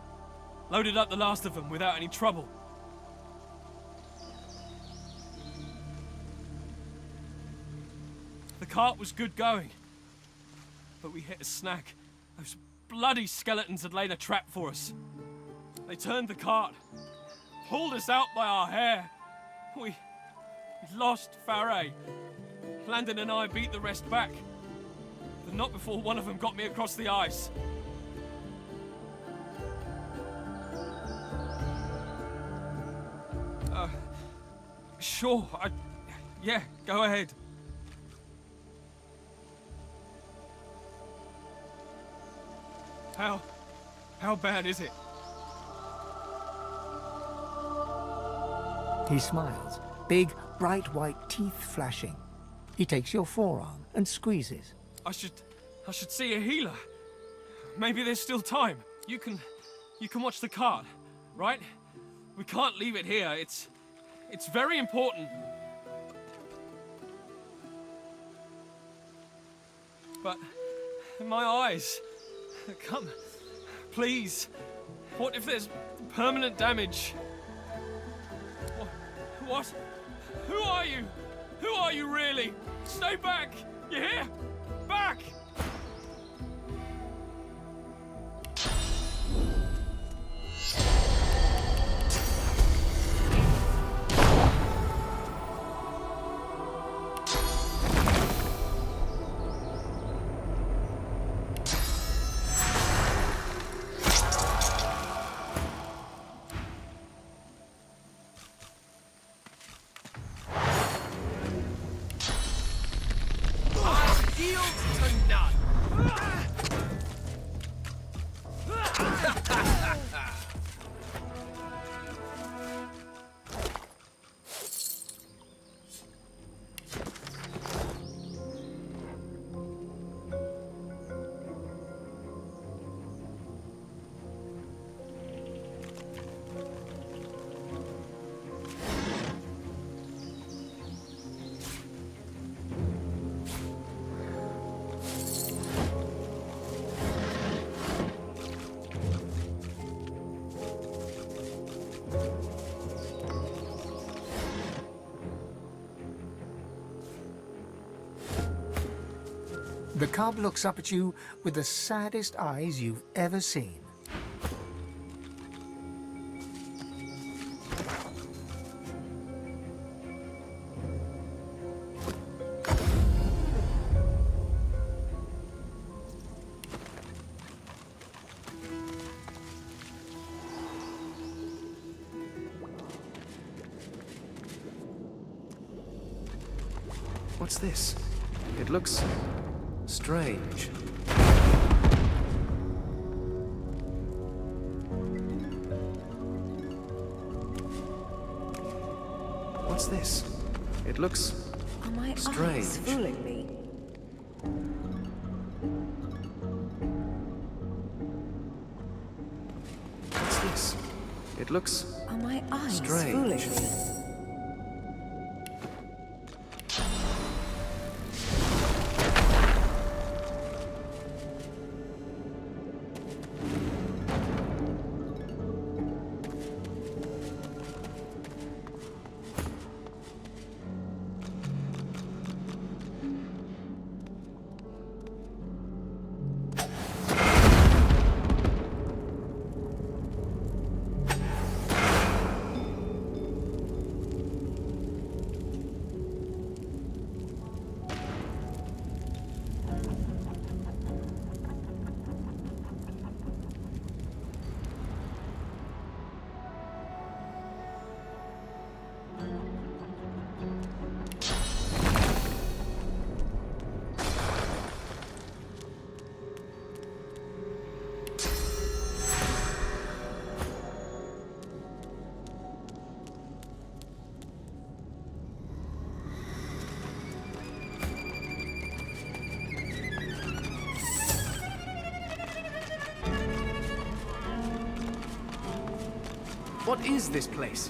Loaded up the last of them without any trouble. The cart was good going, but we hit a snag. Those bloody skeletons had laid a trap for us. They turned the cart, pulled us out by our hair. We lost Fane. Landon and I beat the rest back, but not before one of them got me across the ice. Sure, yeah, go ahead. How bad is it? He smiles, big, bright white teeth flashing. He takes your forearm and squeezes. I should see a healer. Maybe there's still time. You can watch the cart, right? We can't leave it here. It's very important. But my eyes. Come, please. What if there's permanent damage? What? Who are you? Who are you really? Stay back! You hear? Back! Yield to none. The cub looks up at you with the saddest eyes you've ever seen. What's this? It looks strange. What's this? It looks Are my strange. eyes fooling me? What's this? It looks Are my eyes strange. fooling me? What is this place?